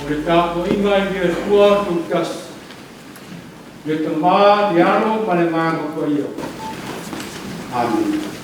le Tapua'iga I via tua tukas. Le tama di aro ma le mango ko io. Amen.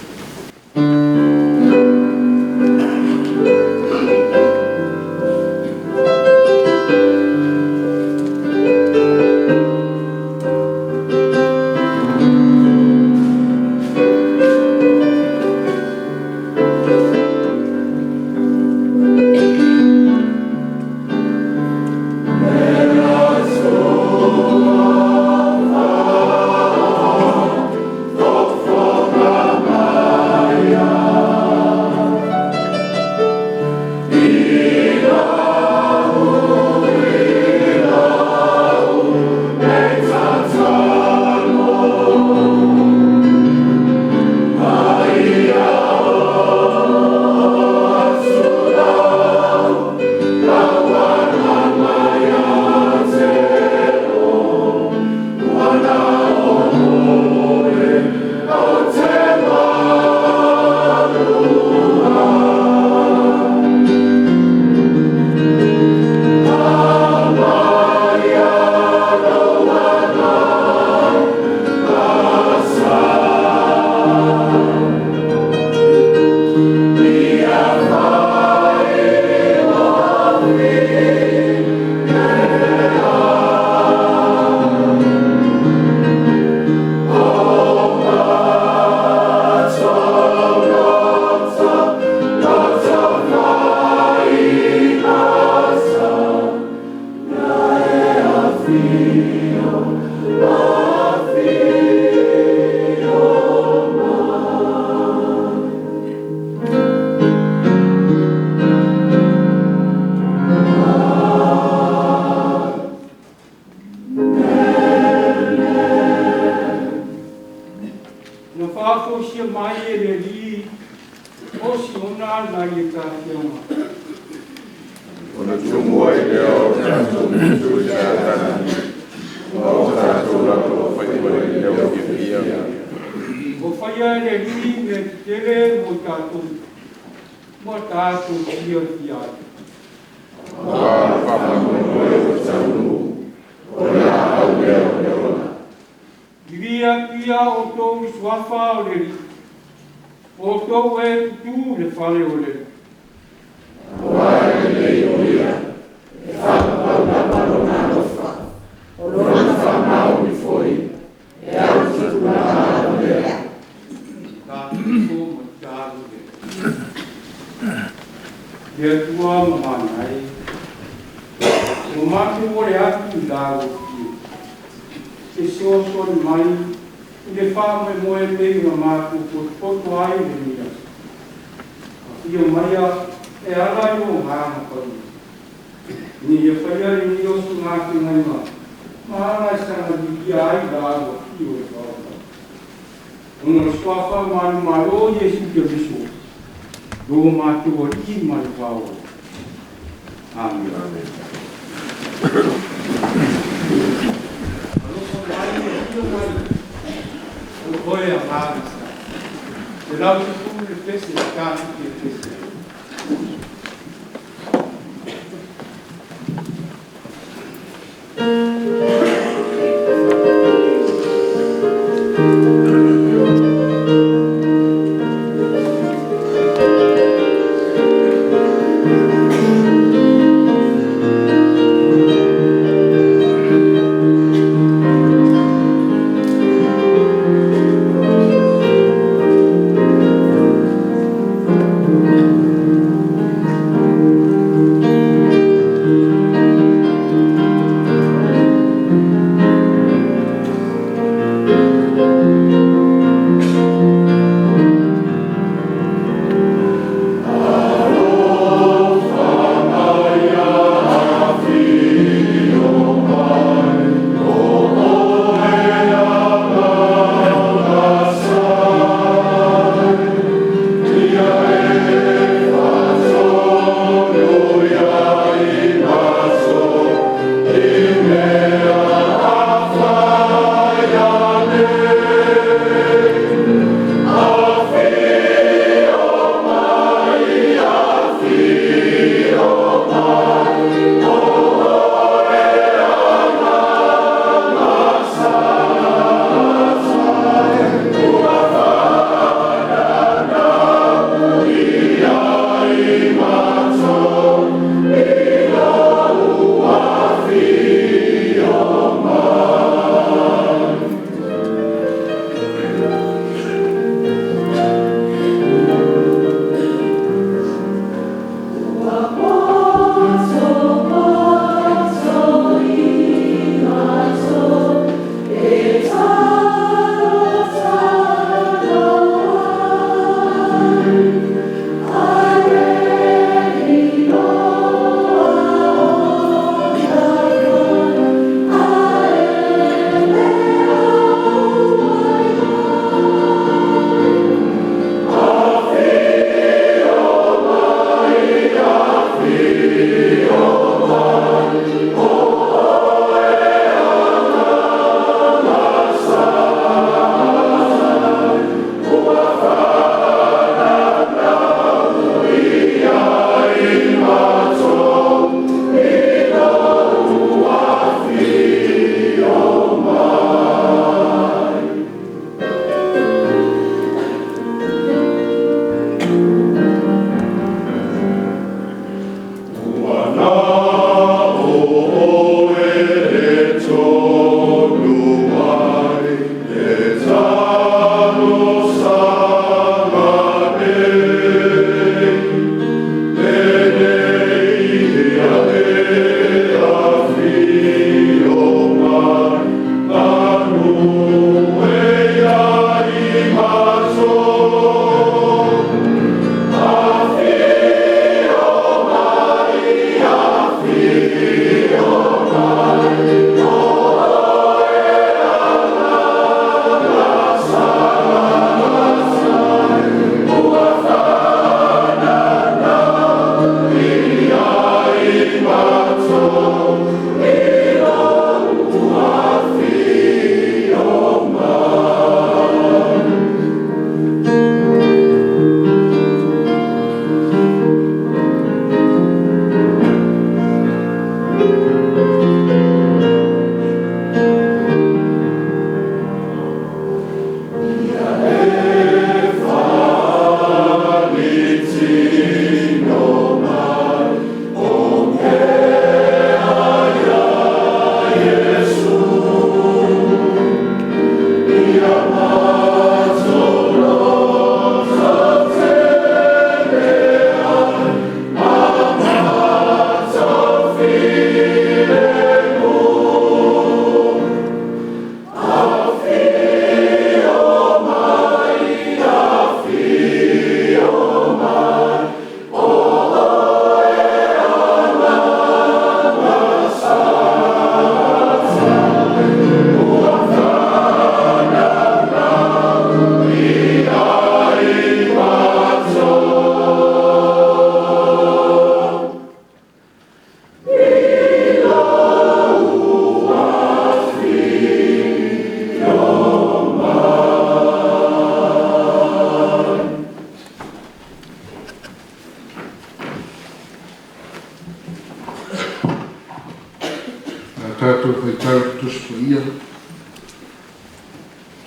tātou whaitau tusipaia.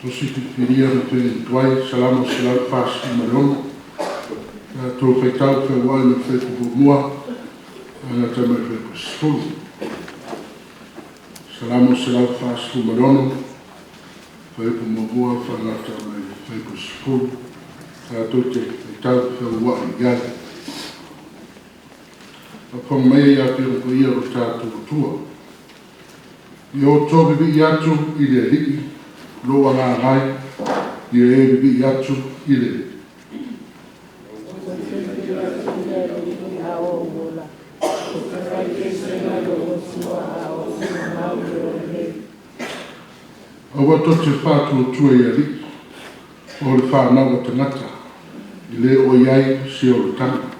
Tusifiria na tui tuai, salama salam fasi marono. Tātou whaitau whewai na whekupumua, ana tamai whekupusifuru. Salama salam fasi marono, whekupumua whanata mai whekupusifuru. Tātou te whaitau whewai gai. Apa mai ia pira ko ia o tātou tua. I o tō bibi atu i le liki, loa ngā ngai, i e bibi atu i le. Awa to te whātua tua i a liki, o le whānau o tangata, i le o iai se o le tanga.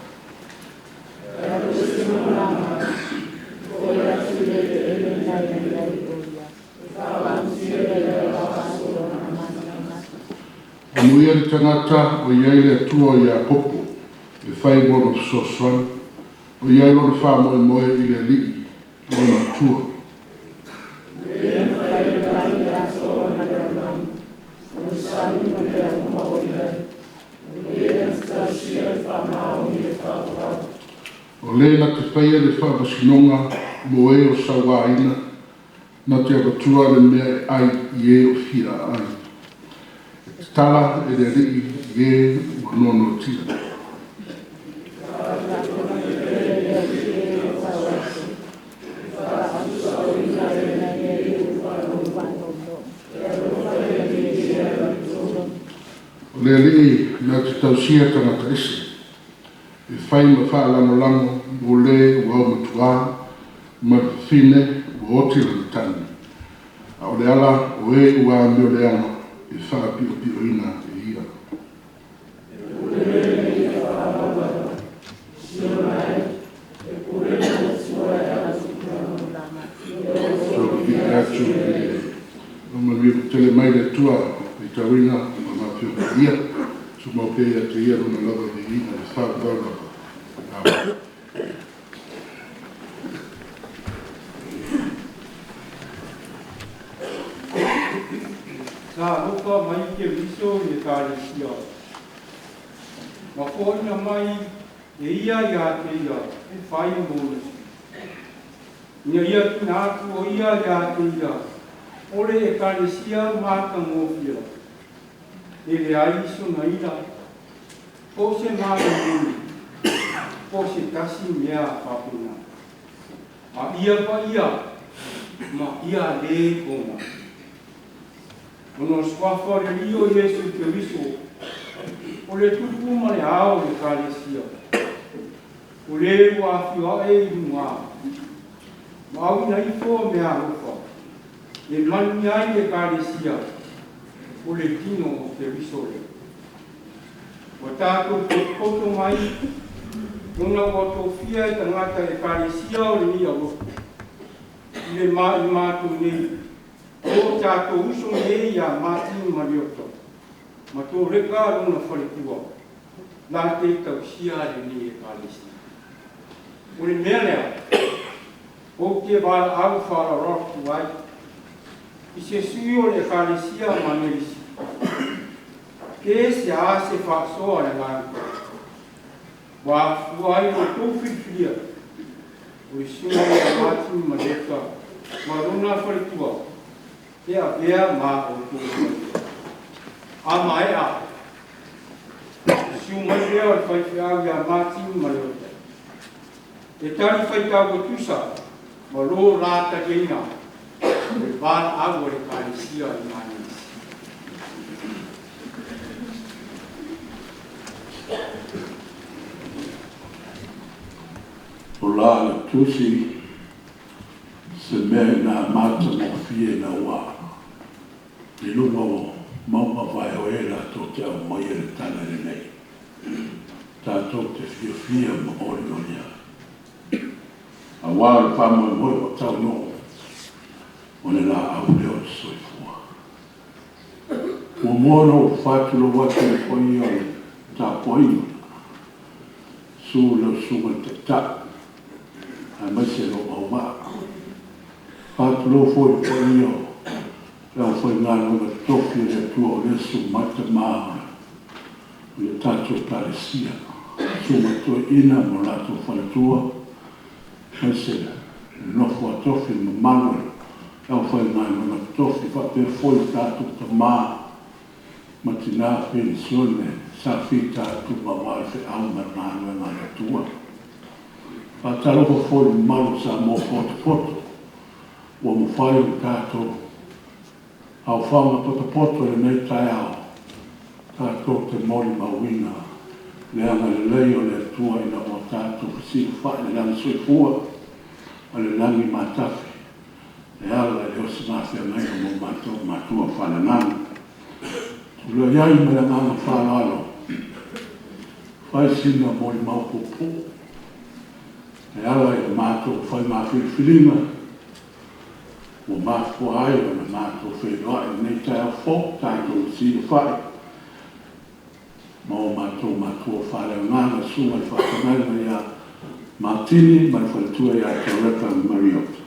Amuia le tangata o iai le atua i a popo, e whai mono sosoan, o iai lo le wha moe moe i le liki, o na tua. O le na te whaia le wha masinonga mo e o sawaina, na te abatua le mea ai i e o fia ai. Tala e le rii ye wanono tira. O le rii na te tausia tangata ese. E whai ma whaalangolango mo le wau matua ma whine o otira na tani. A o le ala o e ua meo leanga e whakapio ina e ia. O mami tele mai le tua i tawina ma mapio ia. Su mau pēia te ia runa lava de ina e whakapio. Nā roka mai ke riso i Ekalesia. Ma kōina mai e ia i a te ia, e whai mōnesi. Nia ia ki nātu o ia i a te ia, ore Ekalesia māta ngōwhia. E le aiso na ira, ko se māta mōni, ko se tasi mea whapuna. Ma ia pa ia, ma ia le kōna. Ono swafa le rio Yesu te riso, o le tupu ma le ao le Ekalesia. O le ua whia e i mua. Ma au ina i fō mea rofa. Le mani ai le Ekalesia, o le tino o te riso le. O tātou te koto mai, nona o tō whia e tangata Ekalesia o le nia rofa. I le mātu nei. O tātou uso nei i a Martin Mariota, ma Toreka Laulaufono, nā te tausia le ni Ekalesia. O le mea lea, o te wāra au whara rotu ai, i se sui o le Ekalesia manerisi. Ke se a se whaasoa le ngānta. Wā fuai o tōwhiwhia, o i sui a Martin Mariota, ma Laulaufono, e a vea mā o tō. A mai a. Siu mai vea o whai whiau i a Martin Mariota. E tari whai tau o tusa, ma lo rāta keina, e vāra awa le Ekalesia i mānesi. O la tusi, se mea nā māta mo fie na wā. I luna o mauma vai o e la tō te au mai e le tana le nei. Tātou te fia ma ori oria. A wā le whamoe moe o tau no. O le la au leo te soifua. O mono o whātula wate le koi o le Tapua'iga. Su leo sunga te ta. A mai se lo au wā. Whātalo foi io. Lau foi ngāno na toki le tua o lesu mata māhara. O le tātou Ekalesia. Suma tua ina mo lato whalatua. Hese nofo a tofi ma manuel. Lau foi ngāno na tofi whape foi tātou ta mā. Matina pensione sa fi tātou ma walfe au ma ngāno ngāna tua. Whātalo foi malu sa mo poto. Wa mo whai o tātou. Au whaunga poto le nei tai au. Tātou te mori mauina. Leanga le lei o le tua ina o tātou si whai le langi sui fua. O le langi matafi. Le ala le Osiga Feagaiga mo Mātua whananana. Tula iai me le nganga whanalo. Whai sina mori maupopo. Le ala e Mātua whai mawhiriwhiringa. O mafua ai o na Mātua whenua nei tai a fō, tātou si whai. Ma o Mātua whare ngana sunga i whakangaina ia Martini, mai whaletua ia Toreka Mariota.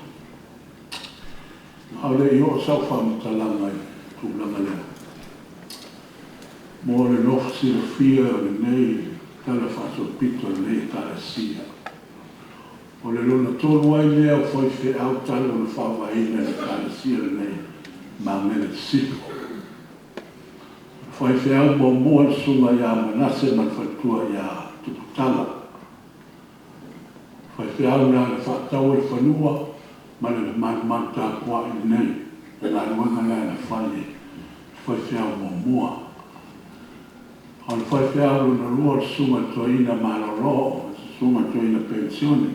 Haole i o sau whamatalanga i tūlanga lea. Mo le nofu Sisifo o le nei tala whaso pito nei Ekalesia. O le lona tolu ai lea o whai whi au tala o le whawaina le Ekalesia le nei Māngele Sisifo. Whai whi au mo mua sunga ia manase man whaitua ia Teutupe. Whai whi au nā le whaatau e whanua ma le man Tapua'iga nei. E Gāluega lea le whai whi au mo mua. O le whai whi au na rua sunga toina maloro, sunga toina pensione.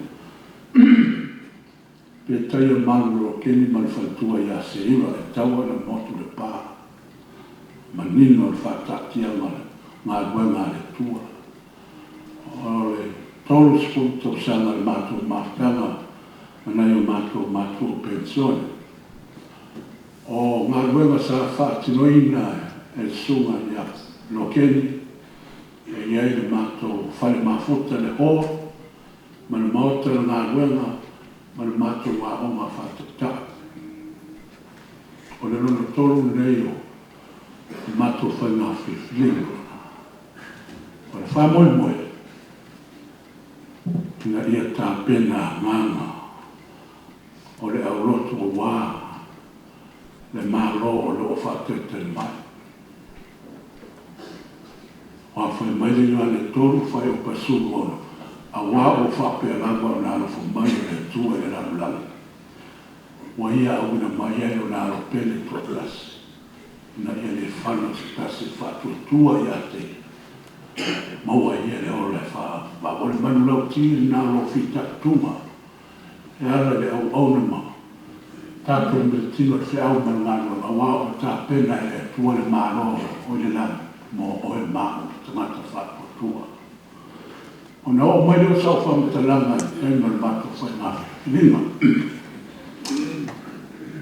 Pe taia maloro keni man whaitua ia seira e taua na motu le pā. Manino le whatatia Gāluega le tua. O le tolu sputo sanga le Mātua maftanga manai o Mātua pensione. O Gāluega sa whatinoina e sunga ia lokeni e iai le Mātua whale mafuta le ho ma le maota le Gāluega ma le Mātua waonga whatata. O le lona tolu nei o Mātua whai mawhiriwhiringa. O le whamoe ina ia tāpena nganga o le aurotu o wā le mālo o loo whatete le mai. O a whai maile ngā le toru whai o pasuru ono a wā o whapea langa o nālofo mai o le tua e Laulaufono. Wa ia au na mai e o nālo pele tuaklasi. Na ia le whana se tase whatuatua ia te. Maua ia le ora e wha. Wa ole manu lau tiri nā lo fita tuma. E ala le au au na ma. Tātou me tino te au manu ngāno. A wā o tā pena e tua le mālo o le lan. Mo o e māu tangata whatuatua. O na o mai leo sau whamatalanga e manu Mātua whai mawhiriwhiringa.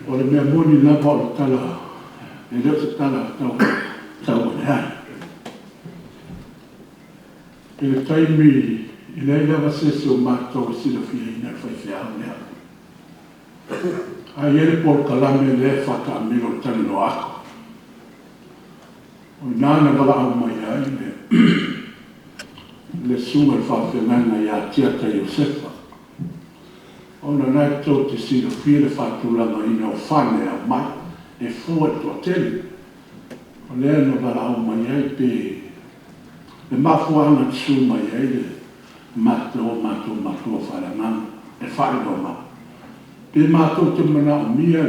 O le mea moni lava o le tala. E leo se tala tau ne hai. E le taimi i lei lava sese o Mātua o Sisifo ina le whaiwhiau nea. Ai ele por kalame le whaka amiro tani no ako. O nāna wala au mai ai le sunga le whawhenanga ia tiata Iosefa. Ona nai tō te Sisifo le whatulanga ina o whane au mai. E fua tua tele. O lea no wala au mai ai pe le mafuanga tsu mai ai le Mātua wharangan e whaidoma. Pe Mātua te mana o mia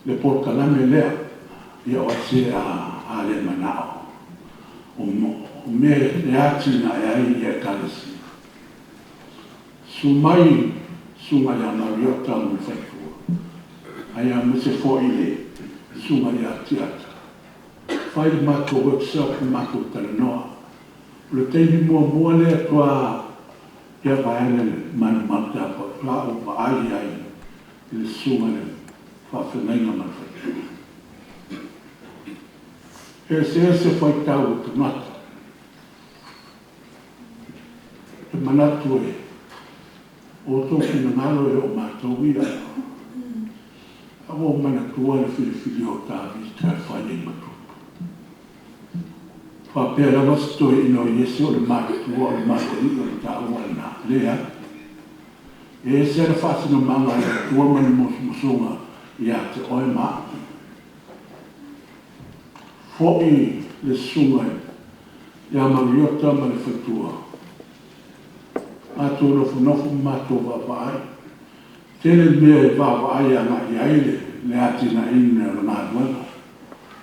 le porkalame lea ia o se a le manao. O me le atina e ai i Ekalesia. Sumai sunga ia Mariota mo whaikua. Ai a mese fo ile sunga ia tiata. Whai le Mātua workshop le Mātua talanoa. Le teini mua le atua ia vaele manu mata pa tua o pa ai le sunga le whawhenanga man whaitua. E se whai tau o tamata. E manatu e o tōki na ngalo e o Mātua ia. o mana tua le fili o tāwi tā whai e matu. Whapea wastoi ino Yesu o le mātua o le mātua o le tā ua nā lea. E se le whasino manga e tua mani musunga i a te oe maa. Fōi le sunga i a Mariota ma le whatua. Mātua Laulaufono mātua wawai. Tele mea e wawai anga i aile le atina ina le Mātua.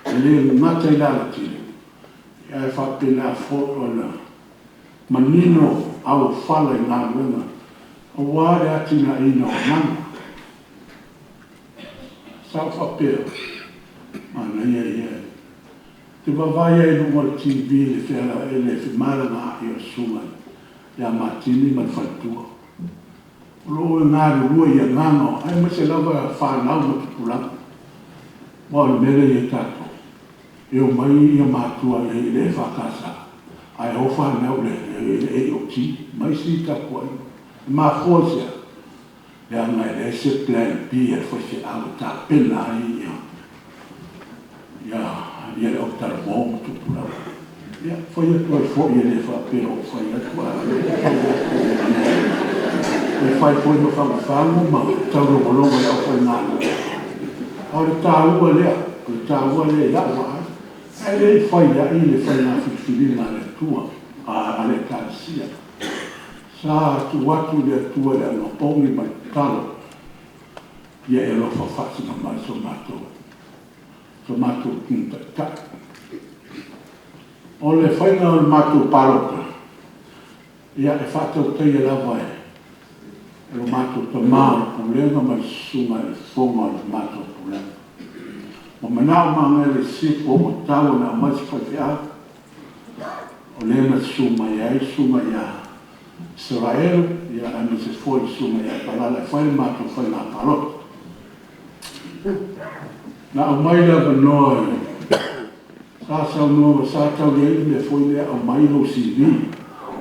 E le ngata i lala tine. Ia e whapena fōi na manino au whala i ngā wenga. O wāre atina ina o nanga. Sau whapea. Mana ia. Te wawai e lunga le TV le whera e le whimaranga i o sunga. Ia Martini man whaitua. Uro e ngāru rua i a ngāngo. Ai ma se lawa whanau ma ki pulanga. Wa le mele i tato. E o mai i a Mātua e le whakasa. Ai o whanau le e o ti. Mai si Tapua'iga. Ma fōsia. Ia ngai le se plan B e whasi au ta pena i ia. Ia le o tara mō tu pulanga. Ia, whai atu ai fōi e le whapea o whai atu ai. E whai fōi no whamawhangu ma tauro molonga e au whai ngāna. Au le tāua lea, le tāua lea ia wai. E le whai ia i le whai ngā whiwhiringa le tua, a le Ekalesia. Sa tu watu le tua le anō pongi mai talo. Ia e lo whawhatinga mai so mātou. So mātou kinta tak. O le whainga o le mātou paroka. Ia e whātou teia lawa e. E lo mātou ta māo pulenga mai sunga e whonga o le mātou pulenga. O manao manga le Sisifo o tau na mai whaiwhia. O lena sunga ia e sunga ia Israel. Ia ane se fōi sunga ia palala e whaile mātou whainga paroka. Na o mai la noa sa sa noa sa tau le me foi le o mai lo CV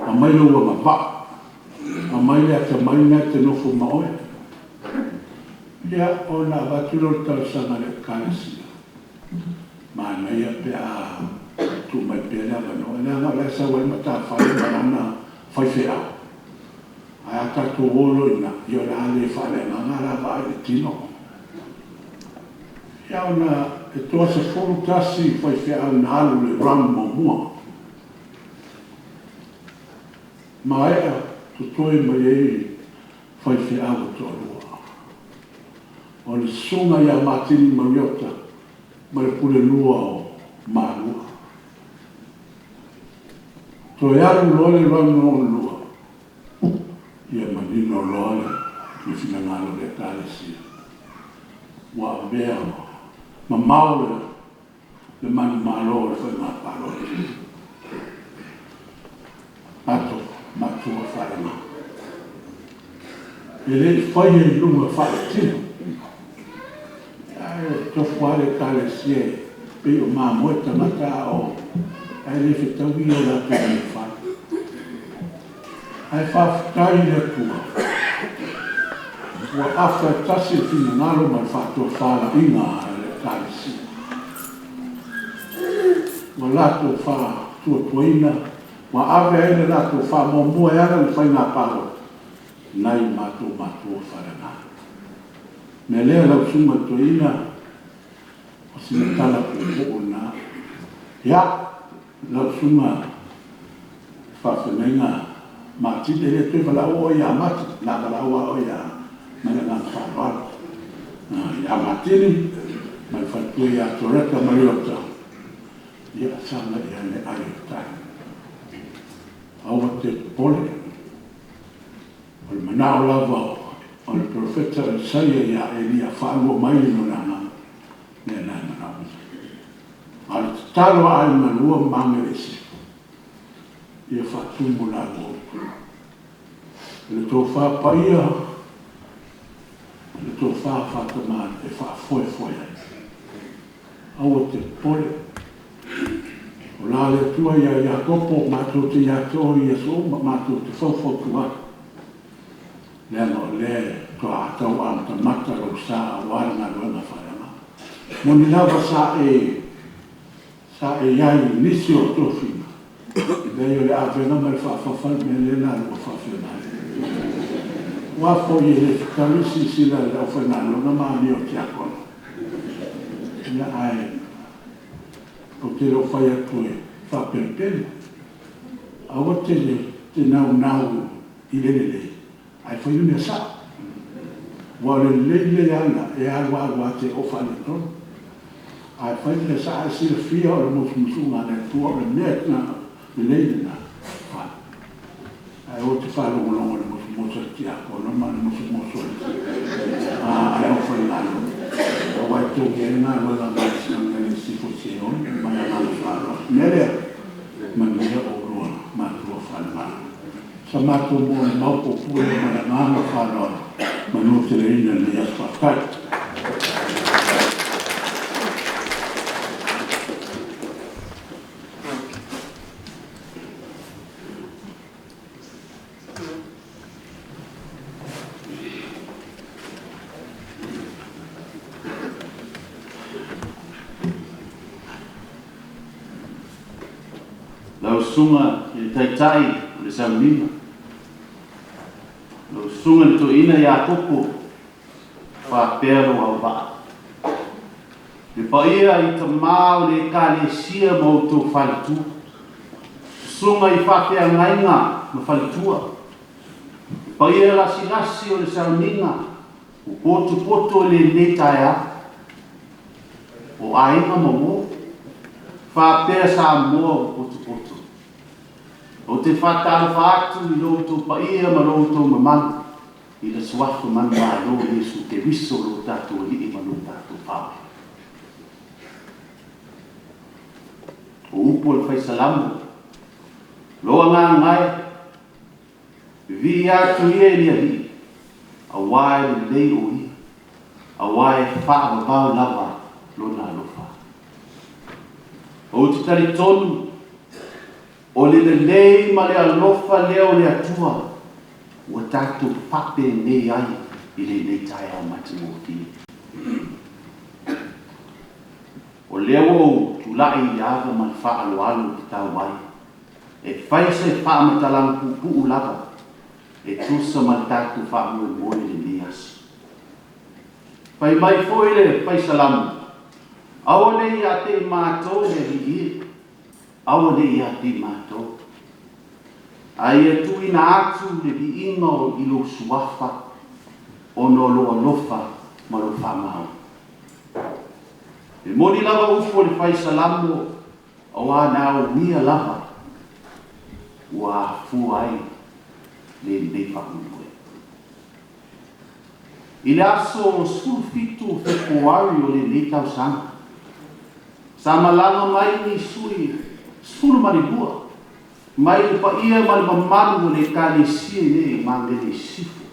o mai lo wa ba o mai le ta mai na te no Fuimaono ia o na va tu lo ta sa na le Ekalesia ma na ia pe a tu mai pe la no na la sa wa mata fa na fai fea a ta to volo ina io la le fa le na la va le tino. Ia ona e toa se folu tasi whai whea au na alu le ramu mo mua. Ma ea, to toi mai e whai whea au toa lua. O le sunga ia Martini Mariota, ma le pule lua o Mātua. Toi alu loa le ramu mo lua. Ia manino loa le whina ngalo le Ekalesia. Wa bea ma maule le mani malo le whai ngā paro. Mātua wharenga. E le whai e lunga wharetino. E tofu ale Ekalesia pe o mā moeta mata o ai le whetauia la tu me whai. Ai whawhitai le tua. Wa awha tasi whina ngalo mai whātua whāra inga le Ekalesia. Wa lato whā tuatuaina, wa awe aina lato whā mua e ara le whainga paro. Nai mātua wharenga. Me lea lau sunga tuaina, o sina tala pupo na. Ia, lau sunga whawhenenga, Martin e le tue walau o ia mati, la walau o ia mana ngā whāwara. Ia Martin, mai whaitua ia Toreka Mariota. Ia sanga ia le aiotai. Aua te pole. O le manao lava o le profeta Isaia ia Elia whaango mai no nana. Nea nai manao. A le talo ai manua mangeresi. Ia whātumu la ngōtu. Le tō whāpaia. Le tō whāwhātamāne e whāfoe ai. Aua te pole. O la le tua ia kopo mātou te iato i aso, mātou te whauwhautua. le no le to atau am tamata lo sa wala na lo whaanga. Moni lava sa e iai nisi o tofina. Leo le awena mai whawhawhai me le nā lo whawhena. Wafo i le whakarisi sila le au whanalo na maani o kia kono. Ia ai, o te reo whai atu e whapelpele. Awa te nau i lelele. Ai whai unia sa. Wa le lele ana e awa te ofane tono. Ai whai le sa a sila fia o le musumusunga le tua o le net na le lele na. Ai o te whalongo le musumusa ki a kono ma le musumusa. Ai o whai lalo. O wai tōki e ngā wala mai sinanga le sifo se on, mai a ngā whāra. Nerea, mangia o roa, mātua whanamana. Sa mātua mua maupo pue mai a ngā whāra, manu te reina ni a whakai. Sunga i taitai le saunima. Lo sunga le toina ia kupu whapero au waa. Le paia i ta mao le Ekalesia mautu whalitu. Sunga i whapea ngainga ma whalitua. Paia lasi o le sauninga o poto le netaia o ainga mamu. Whapea sa mua o poto. O te whatara whātu i loto paia ma loto mamalu. I la suafu manu a lo Yesu te wiso lo tātou li ma lo tātou pāwe. O upo le whaisalamu. Loa ngā ngai. Vi atu ia ni a hi. A wae le lei o hi. A wae whaava bau lava lo nā lofa. O te tari tonu. O le lei ma le alofa leo le atua. Ua tātou pape nei ai i le nei tai au mati mōti. O leo o tulai i ava ma le wha alo ki tau wai. E whaisa e wha matalang pupu lava. E tusa ma le tātou wha moe le nias. Whai mai foi le whaisa lamu. Awa nei a te mātou le li awa nei a te mātou. Ai e tuina atu le vi ingo i lo suafa o no loa lofa ma lo whamau. E moni lava upo le whaisalamu o a nao mia lava ua fuai le nei whakunue. I le aso sulfitu fekuari o le nei tau sanga. Sa malanga mai ni sui sulu maribua. Mai le paia ma le mamaru le Ekalesia nei mange le Sisifo.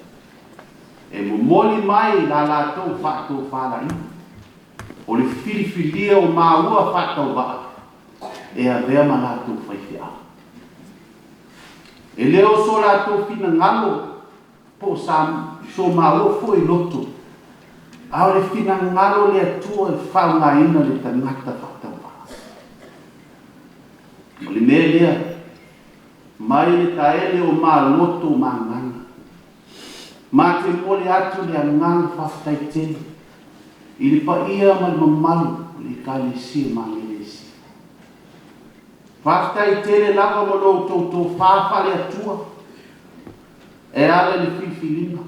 E momoli mai la lātou whātou whārai. O le filifilia o māua whātou waa. E a vea ma lātou whaiwhia. E leo so lātou whina ngalo po sa so māua fo i loto. Ao le whina ngalo le atua e whaungaina le tangata whātou waa. O le mea lea mai le taele o mā loto mā ngana. Mā te mole atu le angana whaftai tene. I le paia ma le mamalu o le Ekalesia Magele. Whaftai tene lava mo lo tō whawhale atua. E ala le whiwhilinga.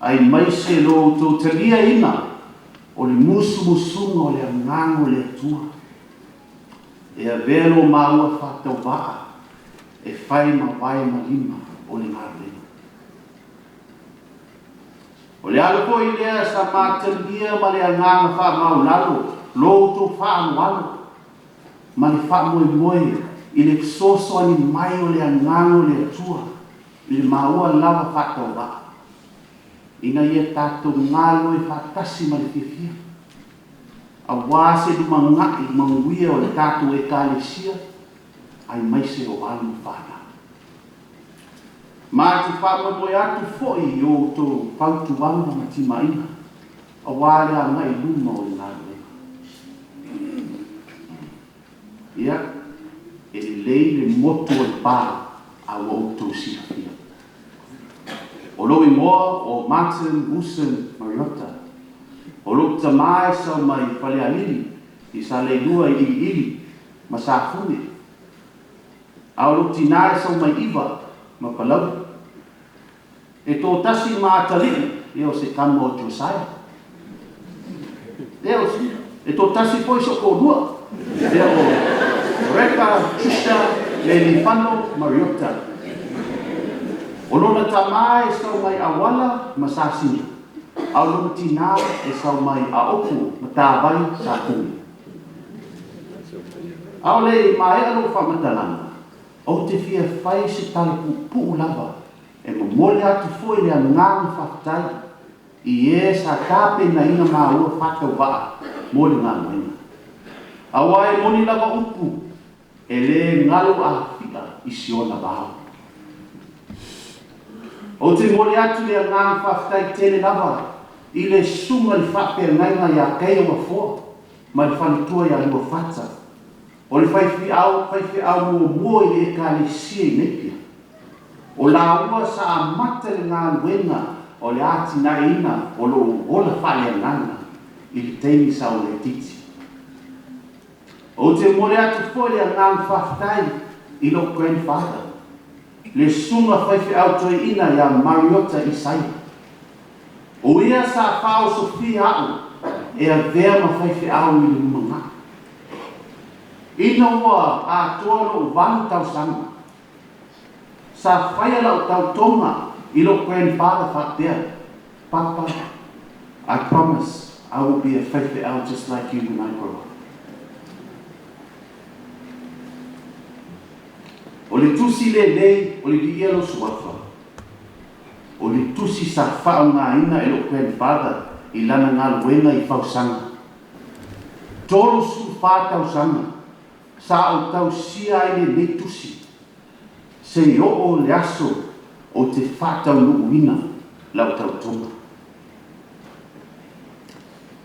Ai mai se lo tō talia ina o le musunga o le angango le atua. E a velo maua whatau waa. E whai ma vai ma lima o le ngārena. O le aloko i lea sa mātalia ma le anganga wha mau lalo, louto wha anualo. Ma le wha moe i le soso ani mai o le anganga o le atua, i le maua lava whatau waa. Ina ia tātou ngalo e whatasi ma le whiwhia. A wāse du mangai manguia o le tātou Ekalesia, ai mai se o alu whana. Ma te whamoe atu fo'i o tō pautuanga ma timaina. A wāre a ngai luma o ngā rei. Ia, e lei le moto e pā a o tō Sisifo. O loi moa o Martin, Mariota. O lo ta mai sa mai pale alili I sa le lua I ili ma sa fune. A o lo tinai sa mai iwa ma palau. E tō tasi ma atali e o se kamo o Josiah. E tō tasi foi so ko lua. E o Toreka Mariota. O lona tamai sa mai awala ma sa sini. Au luna tina e sau mai a oku ma tāwai sa kumi. Au le mai alo whamatalanga. O te fia whai se tala puu lava. E mo mole atu foi le angang whaktai. I e sa tāpe na inga maa ua whakau waa. Mole ngā moina. Awa e moni lava upu. E le ngalo a whika I siona wahau. O te mole atu le angang whaktai tele lava. I le sunga le whapea ngainga ia kei o whafoa. Ma le whanitua ia lua whata. O le whaifi au mua I le Ekalesia I nepia. O la ua sa amata le ngā luenga o le ati na ina o lo ola whale nganga I le teimi sa o le titi. O te mole atu fo le ngang whaftai I lo grandfather. Le sunga whaifi au toi ina ia Mariota I sai. O ia sa whao Sofia au e a vea ma whaifi au I le umanga. Ina ua a toa lo wanu tau sanga. Sa whaia lau tau tonga I lo grandfather whaktea. Papa, I promise I will be a whaifi au just like you when I grow up. O le tusi le lei, o le di elo suafa. O le tusi sa whao ngā ina e lo grandfather I lana ngā luenga I whausanga. Tolo su whātau sanga. Sa au tau sia I le tusi. Se o o le aso o te whātau nuuina lau tau tonga.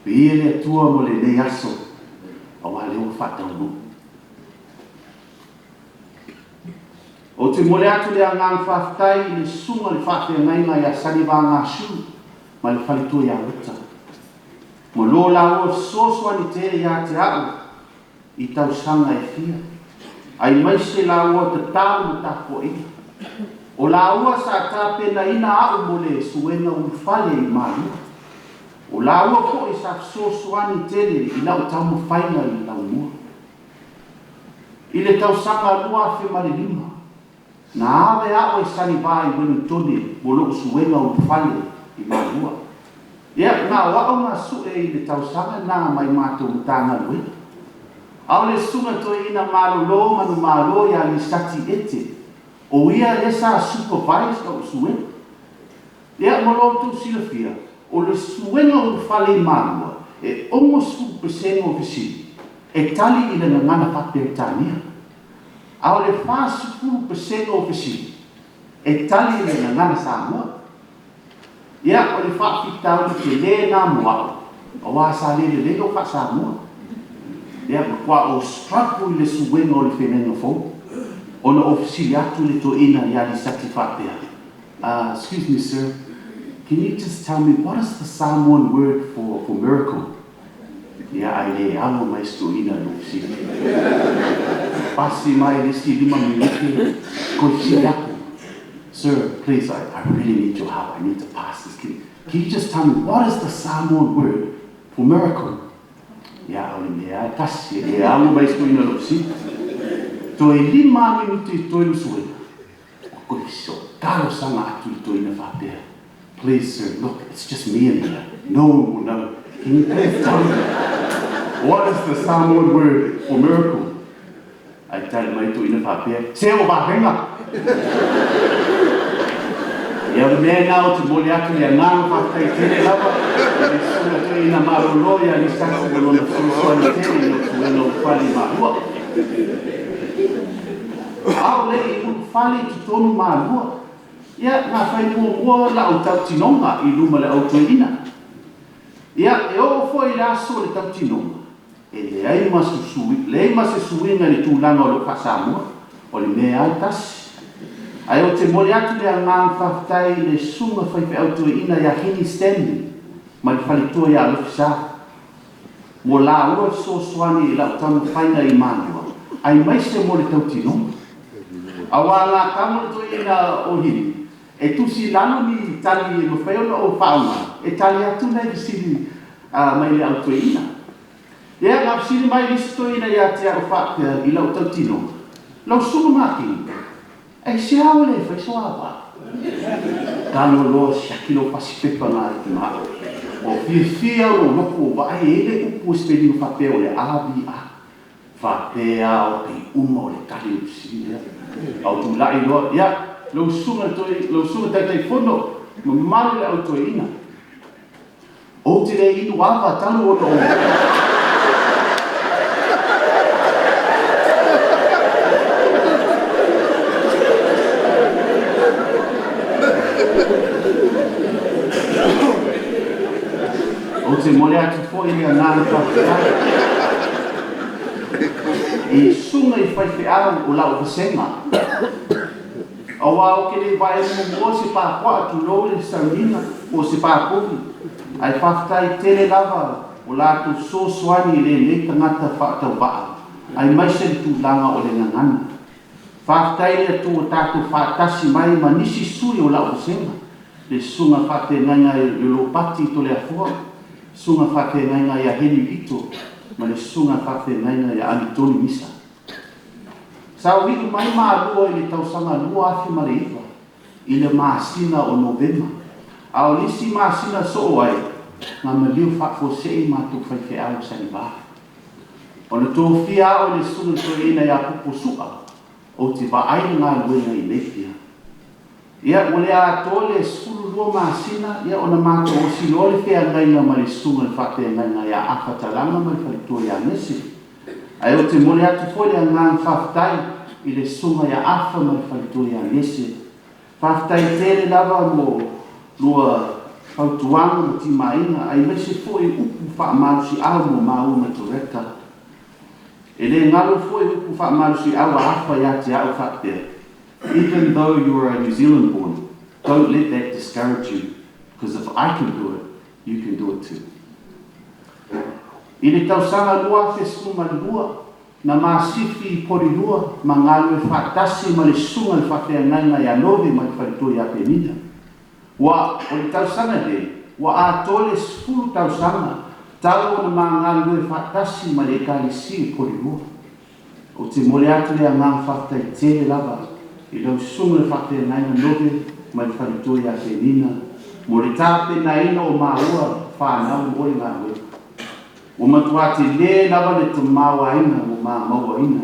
Pia le atua mo le nei aso a wale o whātau nuu. O te mole atu le angang whaftai I le sunga le whawhia ngainga ia saniwa ngā shu ma le whalitua ia wita. Mo lo la o soswa ni tere ia te au I tau sanga e fia. Ai mai se la ua te tau mo Tapua'iga. O la ua sa tāpe na ina au mo le suenga whale I Mātua. O la ua ko I sa soswa ni tere I lau tau mo whainga I lau mua. I le tau sanga lua fe mare lima. Na awe awe sani vai Wellingtoni mo lo suenga whale I Mātua. Ia ngā wao ngā sue I le tau sanga nā mai mātou mtanga luenga. Au le sunga to ina malolo manu malo ia li sati ete. O ia le sa supervise o suenga. Ia molo tu silafia. O le suenga o whale Mātua. E almost 2% o visi. E tali I le ngana whaperetania. Au le wha 10% o visi. E tali I le ngana Samoa. Ia o le wha fitau te le nā mua. O wā sa le le o wha Samoa. Ia kwa o struggle I le suenga o le whenenga fo. O na ofisi atu le to ina ia li sati whapea. Excuse me, sir. Can you just tell me what is the Samoan word for miracle? Ia ai le amo mai sto ina no ofisi. Pasi mai le sti lima minuti ko si aku. Sir, please, I really need your help. I need to pass this. Can you just tell me what is the Samoan word for miracle? Ia ole mea kasi e amo mai sto ina no ofisi. To e lima minuti to ilu suena. Ko so talo sanga atu to ina whapea. Please, sir, look, it's just me in here. No. Can you please tell me what is the Samoan word for miracle? I tell mai to ina whapea. Se o wahenga. Ia le mea nao te mole atu le ngāng whakai tene lava. Ia sunga to ina maroloia ni sasi o lona furusuani tene no tueno whali mahua. Au le I whale tu tonu Mātua. Ia, ngā whai mua la o tau tinonga I luma le au tuina. Ia, e o fo I laso le tau tinonga. E le ai se suinga le tūlanga o le Pasamua, o le mea ai tasi. Ai o te mole atu le angang whaftai le sunga whaipe au tuina ia hini Stanley, ma le whalitua ia alofisa. Mo la ua so swani I lau tamu whainga I Mātua. Ai mai se mo le tau tinonga. Awa la kamu le tuina o hini. E tusi lano ni tali e mawhaiona o whaunga. E tali atu nei visiri mai le au tuina. Ia ngā visiri mai lisi tuina ia te au whapea I lau tau tinonga. Lau sunga maki. E se hao le whaisoa wa. Kano lo siakilo pasipepa ngā te maa. O fia o loko o vai ele upu speli o whapea o le avi a. Whapea o te uma o le kari o visiri. Au tu lai loa. Ia. Lo sunga tai fono malu le au toina. O te re inu ava talo o no. O te mole atu foi le anana whakatau. E sunga I whaiwhiau o lau vasenga. Awa o ke le vai mo se pa kwa tu lo le sardina o se pa kofi ai whaftai tele lava o la tu so swani le tangata whātau paa ai mai se tu langa o le ngangana whaftai le tu tatu whātasi mai manisi sui o la o senga le sunga whate nganga I lo pati to le afua sunga whate nganga I a heni ito ma le sunga whate nganga I a anitoni misa. Sa wiku mai maa lua I le tausanga lua afi ma le iwa I le maasina o Novema. A o lisi maasina so o ai ngā maliu whakfosei mātou whaiwhi au sani wā. O le tō whia o le sunga toina I a pupo sua o te waai ngā luenga I leifia. Ia o le a tō le sulu lua maasina ia o na mātou o silo le whea ngaina ma le sunga le whate ngaina I a awhatalanga ma le whalitua I a nesi. Ai o te mole atu foi le ngā whaftai I le sunga ia awha ma le whalitua I a nese. Whaftai tere lava mo lua whautuanga mo ti maina ai mese foi upu whaamarusi au mo Mauna Toreka. E le ngalo foi upu whaamarusi au a awha ia te au whapea. Even though you are a New Zealand born, don't let that discourage you. Because if I can do it, you can do it too. I le tausanga lua fesu malua na masifi pori lua mangalu e whaatasi ma le sunga le whawhea nganga I a nove ma le wharitua I a penina. Wa o le tausanga le, wa a tole sfuru tausanga talo na mangalu e whaatasi ma le Ekalesia pori lua. O te mole atu le a ngā whawhtai tere lava I lau sunga le whawhea nganga nove ma le wharitua I a penina. Mo le tāpe na ina o Māua whanau o le ngā wea. O matua te le lava le te māwaina o māwaina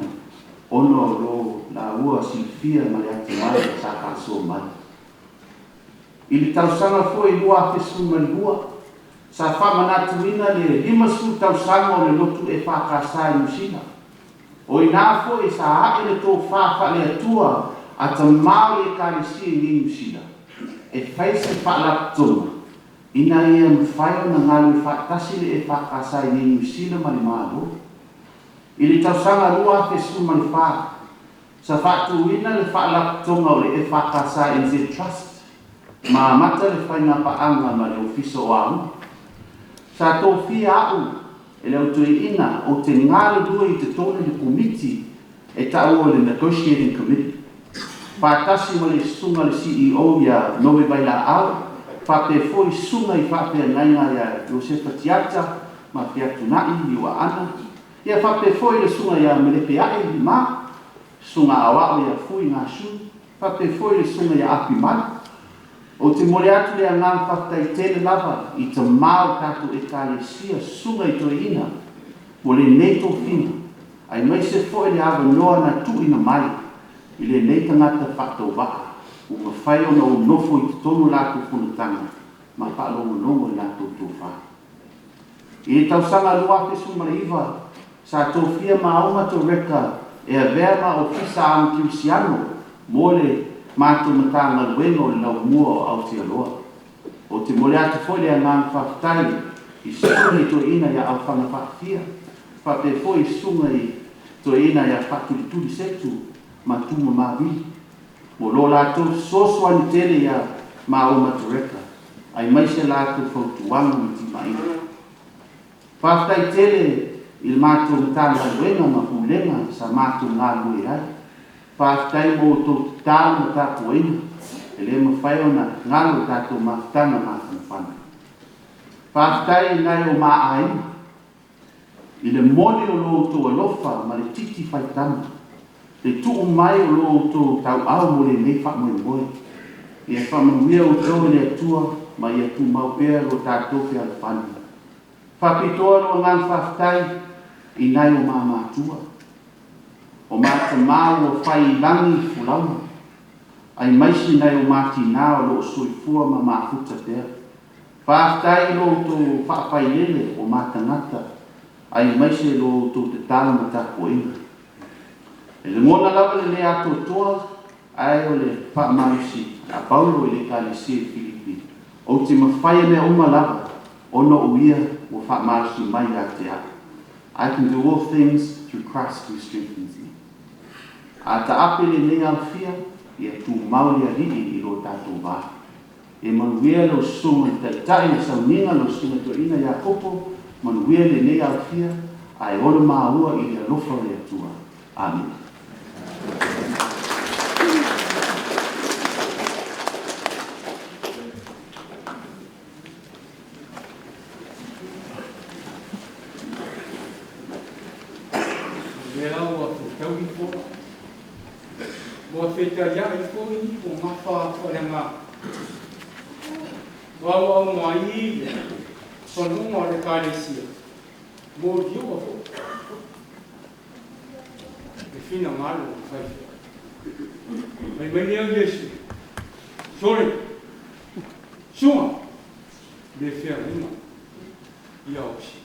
ono lo la ua silfia ma le ate mai sa kaso mai. I le tausanga foi lua fesu malua sa whamanatuina le lima su tausanga o le lotu e whakasa I Musina. O ina foi sa hae le tō whawha le atua a ta mau le Ekalesia I Musina. E whaise whalap toma. Ina ia mwhai na ngalu whaatasi le e whakasai ni Musina ma le mālo. I le tausanga lua fesu ma le wha. Sa whatuina le whaalaptonga o le e whakasai NZ Trust. Ma mata le whainga paanga ma le ofiso o au. Sa tō whia au e le autoi ina o te ngāle dua I te tōne le komiti e tau o le Negotiating Committee. Whaatasi ma le sunga le CEO ia Noe Baila au. Whape foi sunga I whape ngainga ia Josefa Tiata, ma Fiatunai I wa ana. Ia whape foi le sunga ia Melepeai I ma, sunga awao ia fui ngā su. Whape foi le sunga ia Apimai. O te mole atu le ngā whaftai tele lava I te mau tātou Ekalesia sunga I toina. Mo le neito fina. Ai mai se foi le awa noa na tu ina mai. I le neita ngata whakatau waa. O mawhai o na o nofo I te tono lātou whunutanga, ma whaalongo nongo I lātou tōwha. I tausanga lua fesu maraiwa, sa tōwhia ma auma Toreka e a verma o fisa am kiusiano, mo le mātou matanga luenga o le lau mua o Aotearoa. O te mole atu foi le angang whaktai i sunga i toina ia au whanga whakafia. Whape foi i sunga i toina ia whakuturi setu ma tuma mawi. Mo lo lātou soswani tele ia ma o Toreka. Ai maise lātou whautuanga i ti mai. Whaktai tele il mātou matanga luenga ma hulenga sa mātou ngā lue ai. Whaktai mo tō tāu ma Tapua'iga. Ele mawhai ona ngalo tātou mawhtanga mātou whana. Whaktai ngai o maaina. I le mone o lo tō alofa ma le titi whaitanga. Le tuu mai o lo tō tau au mo le nei whamoe moe. I e whamanuia o tō le atua ma i atu maupea lo tātou Fealofani. Whapitoa lo ngan whaktai i ngai o Mātua. O mātua māu o whai langi fulauna. Ai maisi nai o Martin o lo soifua ma mafuta pea. Whaktai lo tō whakpailele o mātangata. Ai maisi lo tō te tāna ma Tapua'iga. E le mona lava le lea ato toa, ai o le whakamarusi a Paulo i le Ekalesia Filipi. O te mawhai mea uma lava, ono uia o whakamarusi mai a te a. I can do all things through Christ who strengthens me. A ta ape le lea awhia, ia tū mauri a rii i lo tātou wā. E manuia lo sunga tai na sauninga lo sunga tua ina ia popo, manuia le lea awhia, ai ora maua i le alofa le atua. Amen. Mo feta ya i ko ni ko mafa ko le ma. Wa mai so no mo le Ekalesia. Mo dio ko. E fina malo fai. Mai mai o Yesu. Sore. Suma. De ferma. Ya osi.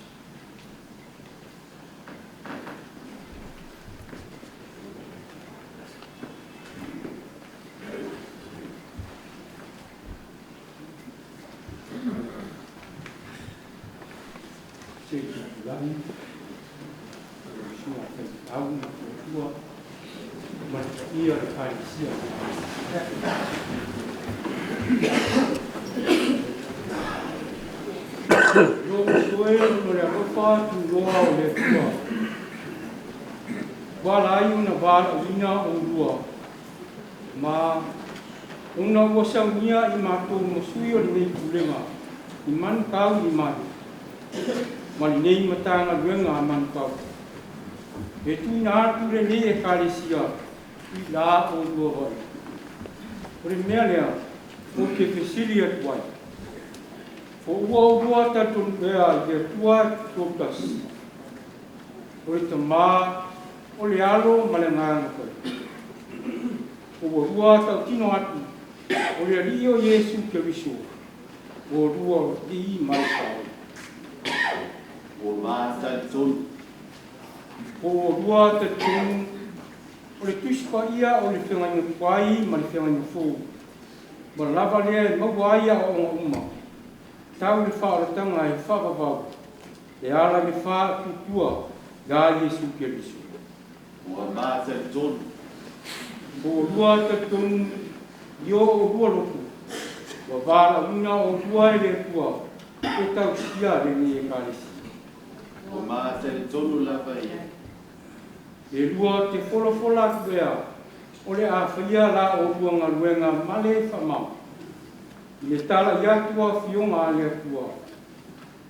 Una wosa unia i mātou mosui o nei pulenga i manu kau i mai. Mali nei matanga luenga a manu kau. E tui nā atu re nei Ekalesia i la o lua vai. Ore mea lea, o ke whesiri atu ai. O ua o lua tatonu ea i te tua tokas. Ore ta mā, o le alo ma le ngānga koe. O ua tau tino atu. O le rio Yesu Keriso, o rua di mai kau. O mātai tonu. O rua te tonu, o le tuspa ia o le whenganyo kwai ma le whenganyo fō. Ma lava lea mawai a o ngā uma. Tau le whaaratanga e whakawau. Le ala le wha tutua gā Yesu Keriso. O mātai tonu. O rua te tonu, Yo o rua loku, wa vara una o rua e le tua, e tau sia le ni Ekalesia. O mātai tonu lava ia. E rua te wholofola tuea, o le a whaia la o rua ngā luenga male whamau. I le tala ia tua fionga le tua.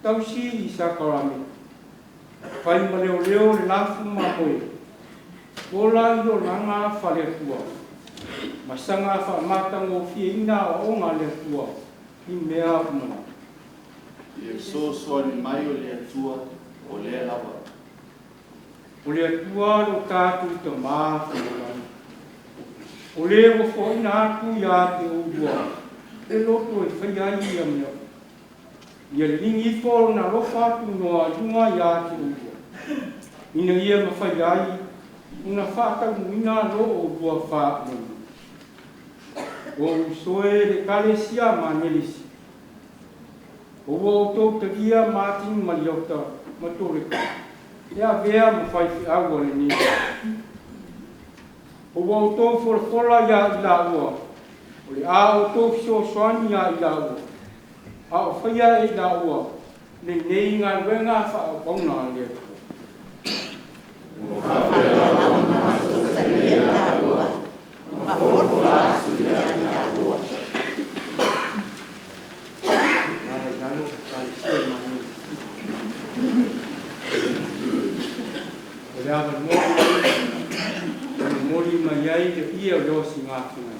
Tau si i sakarame. Whai ma leo leo le lafu mahoe. Ola i lo langa whale tua. Masanga fa matang o fiina o nga le tua i mea umana. I e sōswani mai o le atua o le lava. O le atua lo tātu i te maa whanau. O le o whaina atu i a te ua. E loto e whaiai i amia. I a lingi whoro na lofa atu noa lunga i a te ua. Ina ia ma whaiai, una whātau muina lo o ua wha menu. o usoe Ekalesia Magele. O Tapua'iga Martin Mariota Toreka. Ia vea mo fai awa le ni. O Fofoga ia ila ua. O le a o soani ia ila ua. A o whaia ila ua. Nei ngā wenga wha o pauna le. Mori mai ai te ia o losi ngā whinga.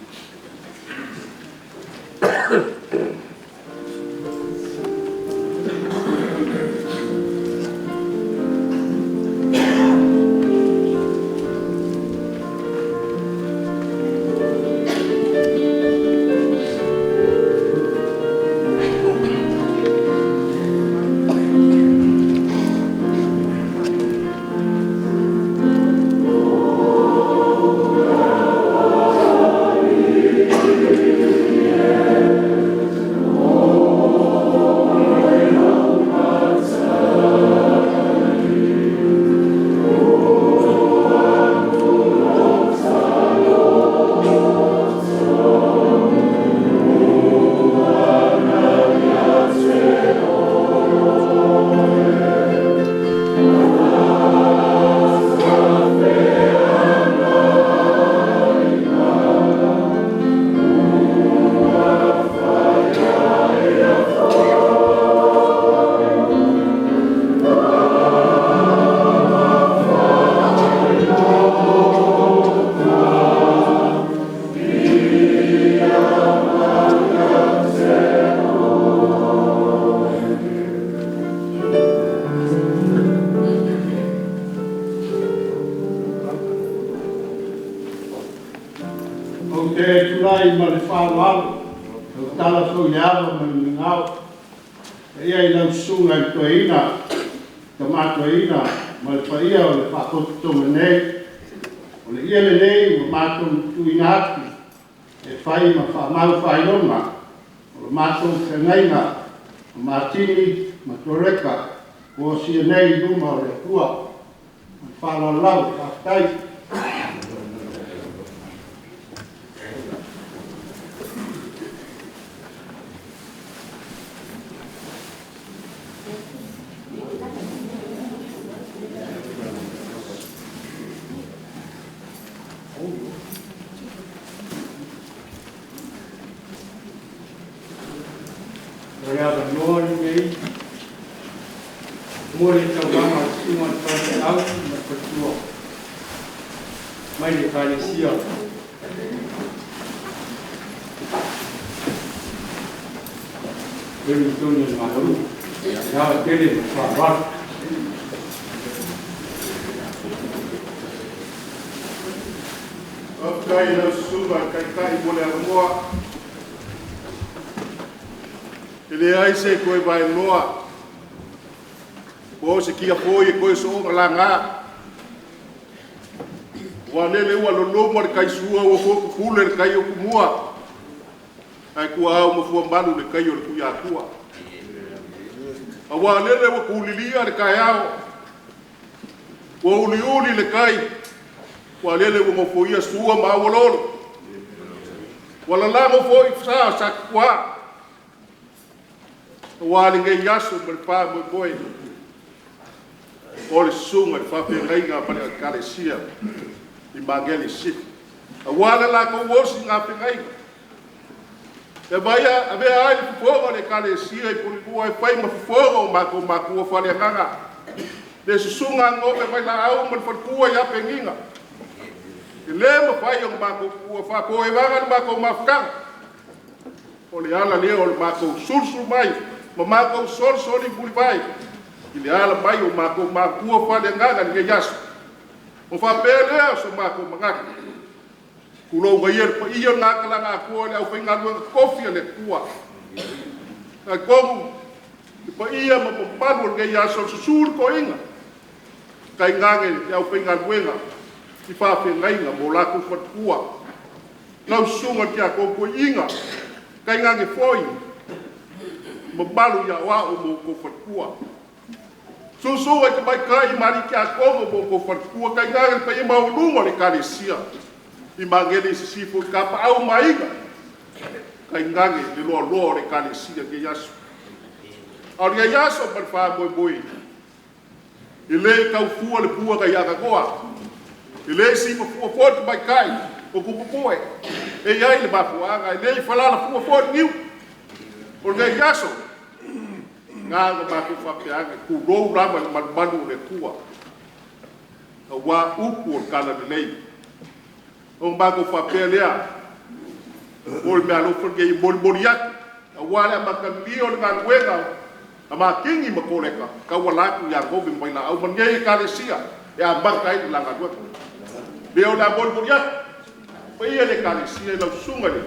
Feagaiga, Martin, Toreka, Tuiloma, Laulaufono, Ekalesia. Ele Tuiloma Mātua. Já teve trabalho. Kai na suba kai mole moa. Ele ai se koi vai moa. Bo se kia foi koi so langa. Wa lele wa lo mo kai sua o fo kule kai o kumua. Ai ku au mo fu mbalu le kai o Tuiātaga. Wa lele wa kulilia le kai ao. Wa uli le kai. Wa lele wa mo fo ia sua ma wololo. Wala la mo fo i sa kwa. Wa le yaso mo pa mo boy. Ol sunga fa Feagaiga pa Ekalesia. I Magele City. A wala la ko wosi nga Feagaiga. E vai a ver ai Fofoga le Ekalesia i pulipua e pai ma Fofoga ma ko fale nganga. De sunga ngope vai la au mo fukua ya penginga. E le mo pai o ma ko fa ko e vanga ma ko mafka. O le ala le o ma ko sulsu mai, ma ko sol i pulipai. Ile ala mai o ma ko fale nganga ni yaso. O fa pele so ma ko mangaka. Kulo ga yer pa iyo na kala nga ko le au finga lu kofi le tua. Ka ko pa iya ma palu ga ya so sul ko inga. Kai ngage le au finga luenga. I fa Feagaiga mo la ko tua. Lau sunga kia koko inga. Kai ngange foi. Mabalu ya wa o mo ko fatkua. Susu ai mai kai mari kia koko mo ko fatkua kai ngange pa ima ulungo le Ekalesia. I Magele Sisifo kapa au maiga. Kai ngange le lo le Ekalesia ke yasu. Au ya yaso par fa boi. Ile kau fua le pua kai aga goa. Ile si fua forte mai kai. O kupupoe. E ai le bafuanga, le falala fua forte niu. O le yaso. Nga maku fapeanga ku rou rama manu le kua. Wa upu o kala de lei. O maku fapelea. O le mea lo forge boliak. Wa le makamio le Gāluega. Ama kingi makoleka. Ka walaku ya govi maila au mangei Ekalesia. Ya bangkai le Gāluega. Leo la boliak. Pai le Ekalesia lau sunga le.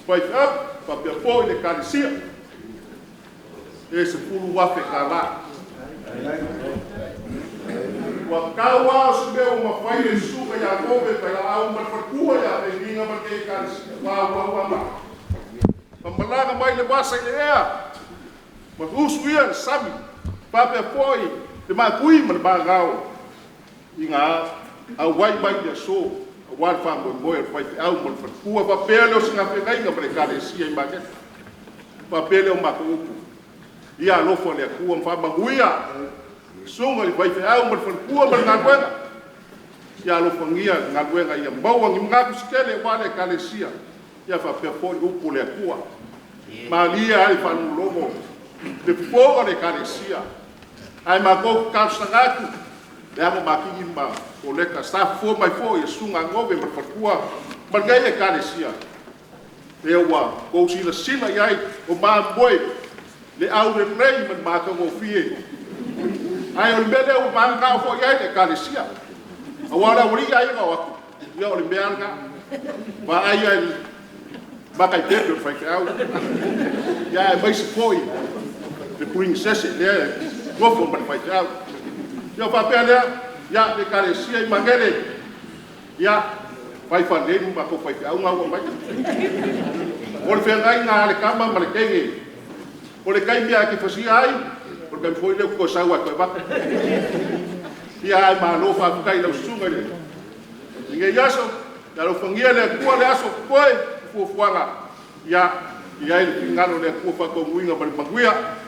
Pai up, papia po le Ekalesia. E se pulu wafe kala. Wa kawa se me o mafai le suka ya gobe pa la au marfakua ya e linga ma ke Ekalesia. Wa ma. Pamalaga mai le wasa le ea. Ma usu ia sami. Papia po le ma kui ma ba gao. Inga au wai mai le so. Wal fa mo fai au mo fa kua pa pele o singa Feagaiga pre Ekalesia I Magele. Pa pele o makupu. Ia lofo le kua fa maguia. Sunga I fai au mo fa kua mo Gāluega. Ia lofo ngia Gāluega ia bawa ngi ngaku skele wale Ekalesia. Ia fa pe fo upu le kua. Ma lia ai fa no lomo. Le fofoga le Ekalesia. Ai mago ka sangaku. Le amo makingi ma o leka sta fo mai fo e sunga ngove ma fakua margai Ekalesia e wa ko sila yai o ma boy le au le rei ma ka mo fie ai o bele o ma ka fo yai Ekalesia awala wuri ai ga wa ya o beanga ba ai ai ba kai pepe fa au ya mai se foi de princess le go fo ma fa au yo fa pele ya Ekalesia I Magele ya vai fazer uma coisa vai au ngau mai o le Feagaiga le kama ma le kenge o le kai mea ke fasia ai o le foi le ko saua ko ba ya ai ma lo fa kai lo sunga le nge yaso ya lo fangia le ku le aso koe fuanga ya le ngalo le ku fa ko nguinga ma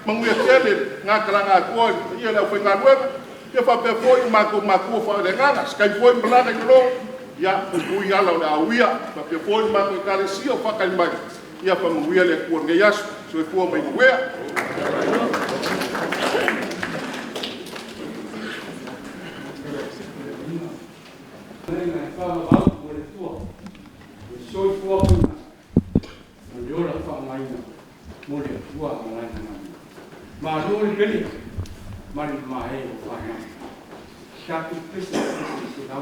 manguia kele ngakala ko ia le foi Gāluega. Ia fa pe foi maku fa le ngana skai foi mlana kilo ya pui ala le awia fa pe foi maku Ekalesia fa kai mai ia fa muia le ku nge yas so e fu mai wea Nei fa ma o le tua o soi fu o yo la fa mai na mo le tua mai na ma lo le beli mari mai o fa na chato pesa se dá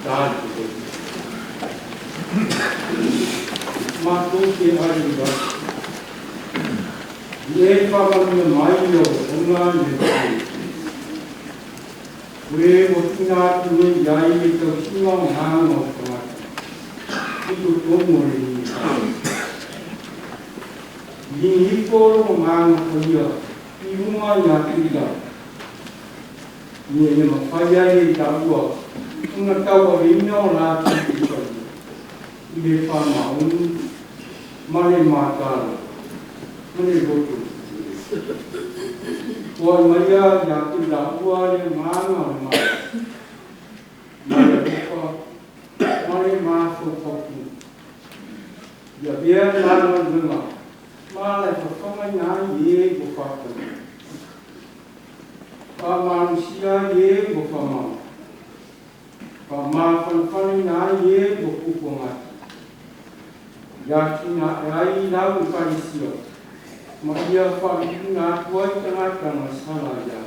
tāle te Mātua ke haringa. Ie whakamia mai o unga me te. Ue o tina atu me iai me tau singa o hanga o kamata. Ito tomo re ni. Ni hiporo o hanga o ia. I unga i atida. Ni e mawhaia e tāua. Unga tau a reina o lātu i pai. I le whamaunu. Mane mātara. Mane roto. Kua maia i atu la ua le maanga o mai. Mane roka. Mane māwho koku. Ia bea nāna runga. Māle whawhanga ngā ie go whakana. Ka mānusia ie go whamau. Ka māwhanwhane ngā ie go kuko ngati. Ia ki ngā ai nau i Ekalesia. Ma ia whakitu ngā tuai tangata ngā sala ia.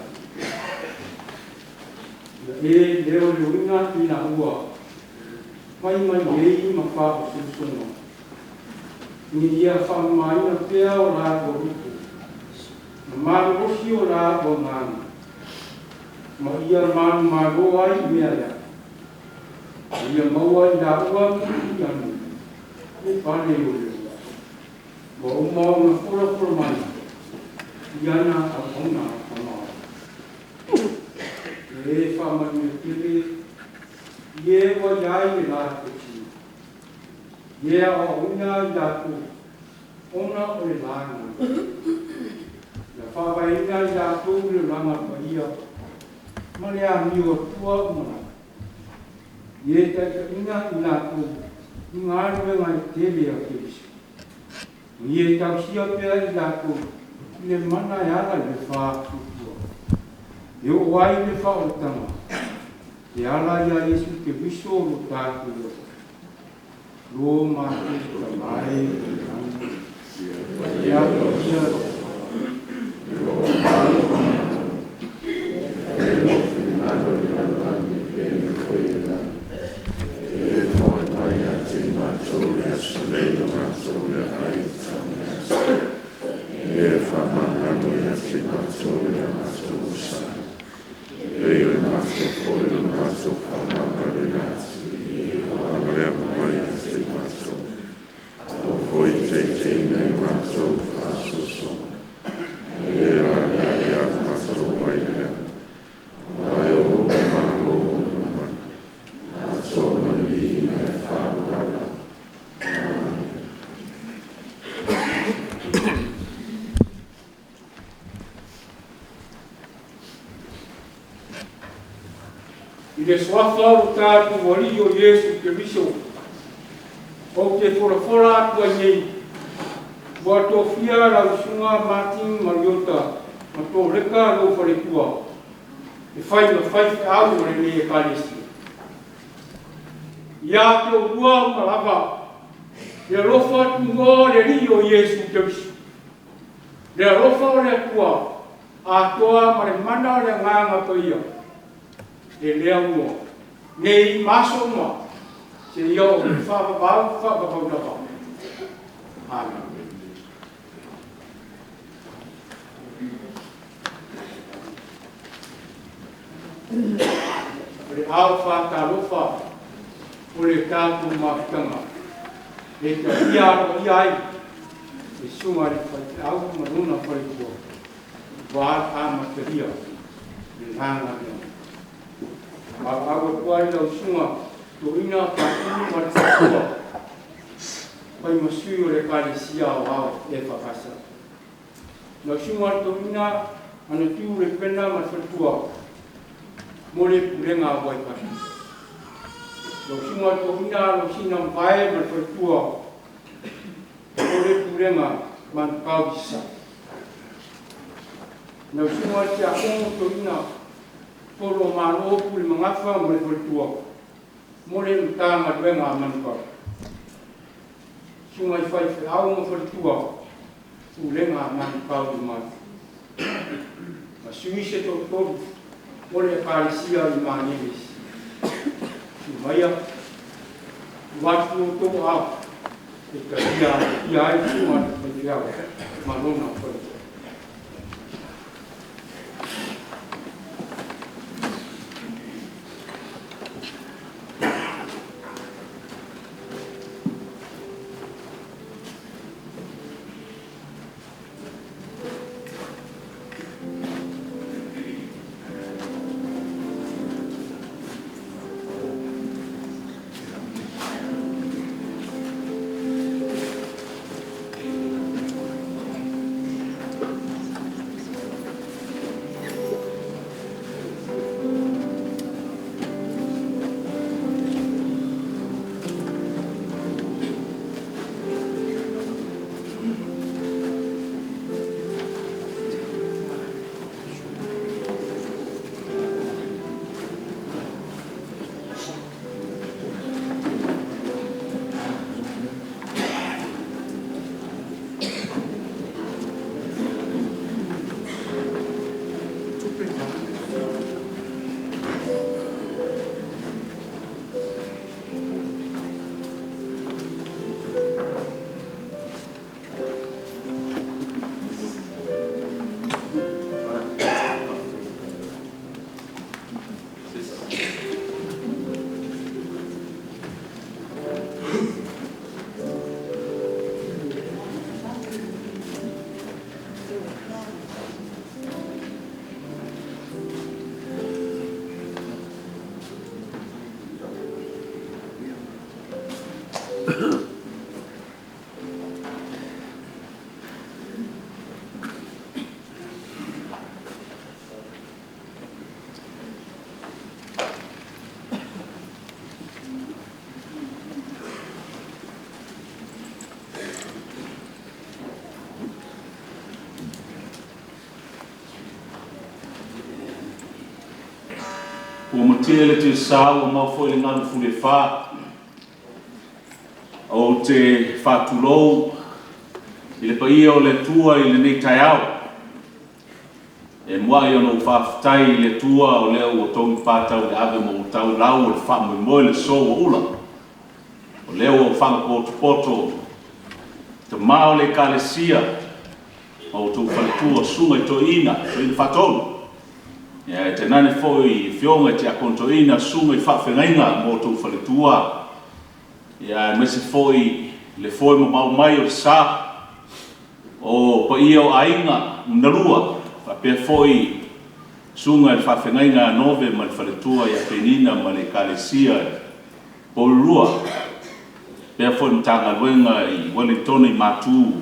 Ia leo inga i ngā ua. Mai ei ma whako susunga. Ni ia whamaina pēa o rāko ruku. Na māru osi o rāko ngāna. Ma ia māru māro ai mea ia. Ia maua i ngā ua i anu. Ni pane o leo. Wa umau na kura mai. Iana a ona a maa. E whamani o tiri. Ie wa iai e rāko ti. Ie a una i rāko. Ona o le lāna. Ia whawaina i rāko le langa pa ia. Mane a mi o tua umana. Ie taika ina i rāko. I ngāre ngai tele a kirisi. Ie tausia pēr i rāko. I le mana e ala le whātutua. E o wai le whaotanga. E ala ia Yesu ke viso o tātua. Lo mātu ka mai. E a tausia. Le swafa o tātu wari o Yesu ke viso. O te fora atua nei. Wa tō fia Rev.Martin Mariota. Ma Toreka Mariota. E whai ma whai au re ne Ekalesia. Ia te o ua malava. Le rofa tu ngō le ri o Yesu ke viso. Le rofa o le atua. A toa ma le mana o le nganga pa ia. E lea mua. Nei maso mua. Se ia o le whakapau napa. Amen. O le au whakalofa. O le tātu mawhitanga. E te iaro iai. E sunga le whaitau maruna whaitua. Wā āmataria. Le hanga lea. Ma awa kuai lau sunga, to ina tātini marisatua. Pai masui o le Ekalesia o ao e whakasa. Lau sunga to ina, ana tiu le pena marisatua. Mo le purenga a waikari. Lau sunga to ina, lau sina mbae marisatua. Mo le purenga man kausisa. Lau sunga te akongo to ina, Tolo mano puli mangafa mo le tua. Mo le mtanga duenga manuka. Sunga I fai au mo tua. Ulenga manuka du mai. Ma suise to mo le Ekalesia I manelis. Maia, watu to a Ekalesia ia e tuma te ia manona ko. Ua matia le te sāua mau foi le nganu fule whā. O te whātulou, i le paia o le tua i le nei tai au. E mua i ono whāwhitai i le tua o leo o tongi pātau le ave mo tau lau o le whamoe le so o ula. O leo o whakapoto, te mao le Ekalesia, o tu whaletua sunga i to ina, so i le whatolu. Ia te nane foi fionga te akontoina sunga I whawhengainga mo tau whaletua. Ia mese foi le foi mo mau mai o sa o pa ia o ainga mnarua. Whapea foi sunga I whawhengainga nove ma le whaletua ia penina ma le Ekalesia polurua. Pea foi mtanga luenga I Wellington I Mātua.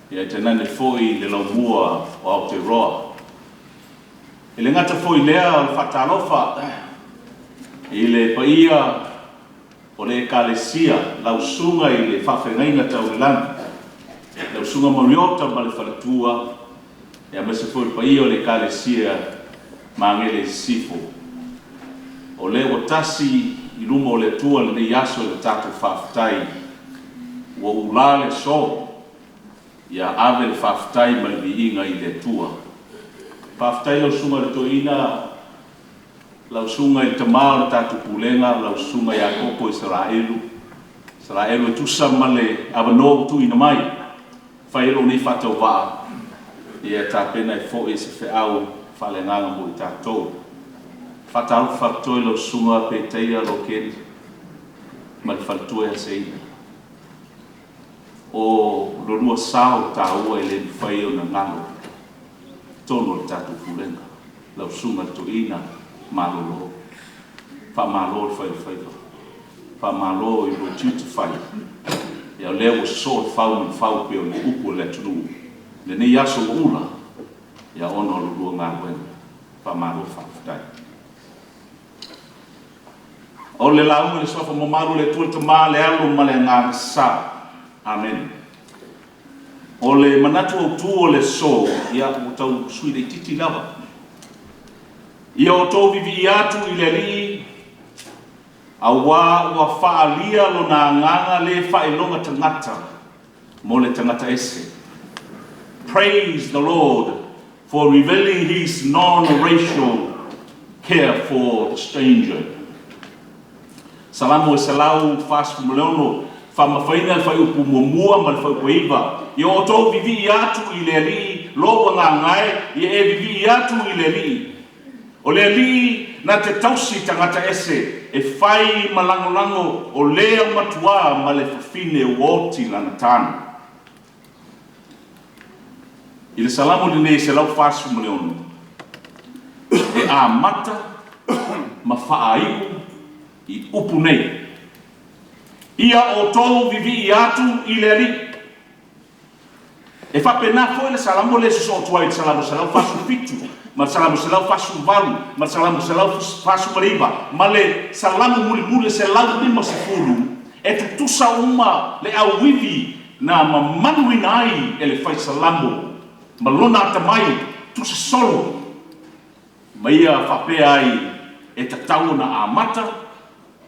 Ia te nane foi le laumua o Aotearoa. I le ngata foi lea o le whatalofa I le paia o le Ekalesia lausunga I le whawhengainga tau le lana. Lausunga Mariota ma le whaletua ia mese foi paia o le Ekalesia Magele Sisifo. O le o tasi I luma o le tua le nei aso le tātou whawhitai. Ua ula le so ia ave le whawhitai ma le inga I le tua. Whawhitai lausunga le toina, lausunga I tamao le tātou pulenga, lausunga I akoko Israelu. Israelu e tusa ma le avanoa tu ina mai. Whaero ni whatau waa. Ia tāpena I fo e se whiau whalenganga mo I tātou. Whatau whatoi lausunga pe teia lo keri. Ma le whaletua e seina. O lorua sao tāua e le whaio na ngalo. Tono le tātou pulenga. Lausunga toina malolo. Whamalo le whaiwhaiwa. Whamalo I lo tiutu whai. Ia leo so whau ni whau peo ni upu le tunu. Le nei aso ula. Ia ono lurua ngā wenga. Whamalo whawhitai. O le launga le sofa mamaru le tuata maa le alu ma le ngā sa. Amen. O le manatu au tu o le so, ia o tau sui le titi lava. Ia o tau vivi atu I le li, a wā ua whaalia lo nā nganga le whaelonga tangata, mo le tangata ese. Praise the Lord for revealing His non-racial care for the stranger. Salamo e salau Fuimaono whamafaina le whai upu mua ma le whai upuiva. I o tō vivi atu I le li, loa ngā ngai, I e vivi atu I le li. O le li na te tausi tangata ese, e whai malangolango o lea matua ma le whawhine uoti lana tāna. I le salamo le nei se lau Fuimaono. E a mata ma whaaiu I upu nei. Ia o tō vivi atu I le li. E whapena foi le salamo le so tua I salamo se lau fasu fitu, ma salamo se lau fasu valu, ma salamo se lau fasu mariva, ma le salamo muli se lau lima se fulu, e tu tusa uma le au vivi na manuina ai e le fai salamo, ma lona atamai tusa solo. Ma ia whapea ai e tatau na amata,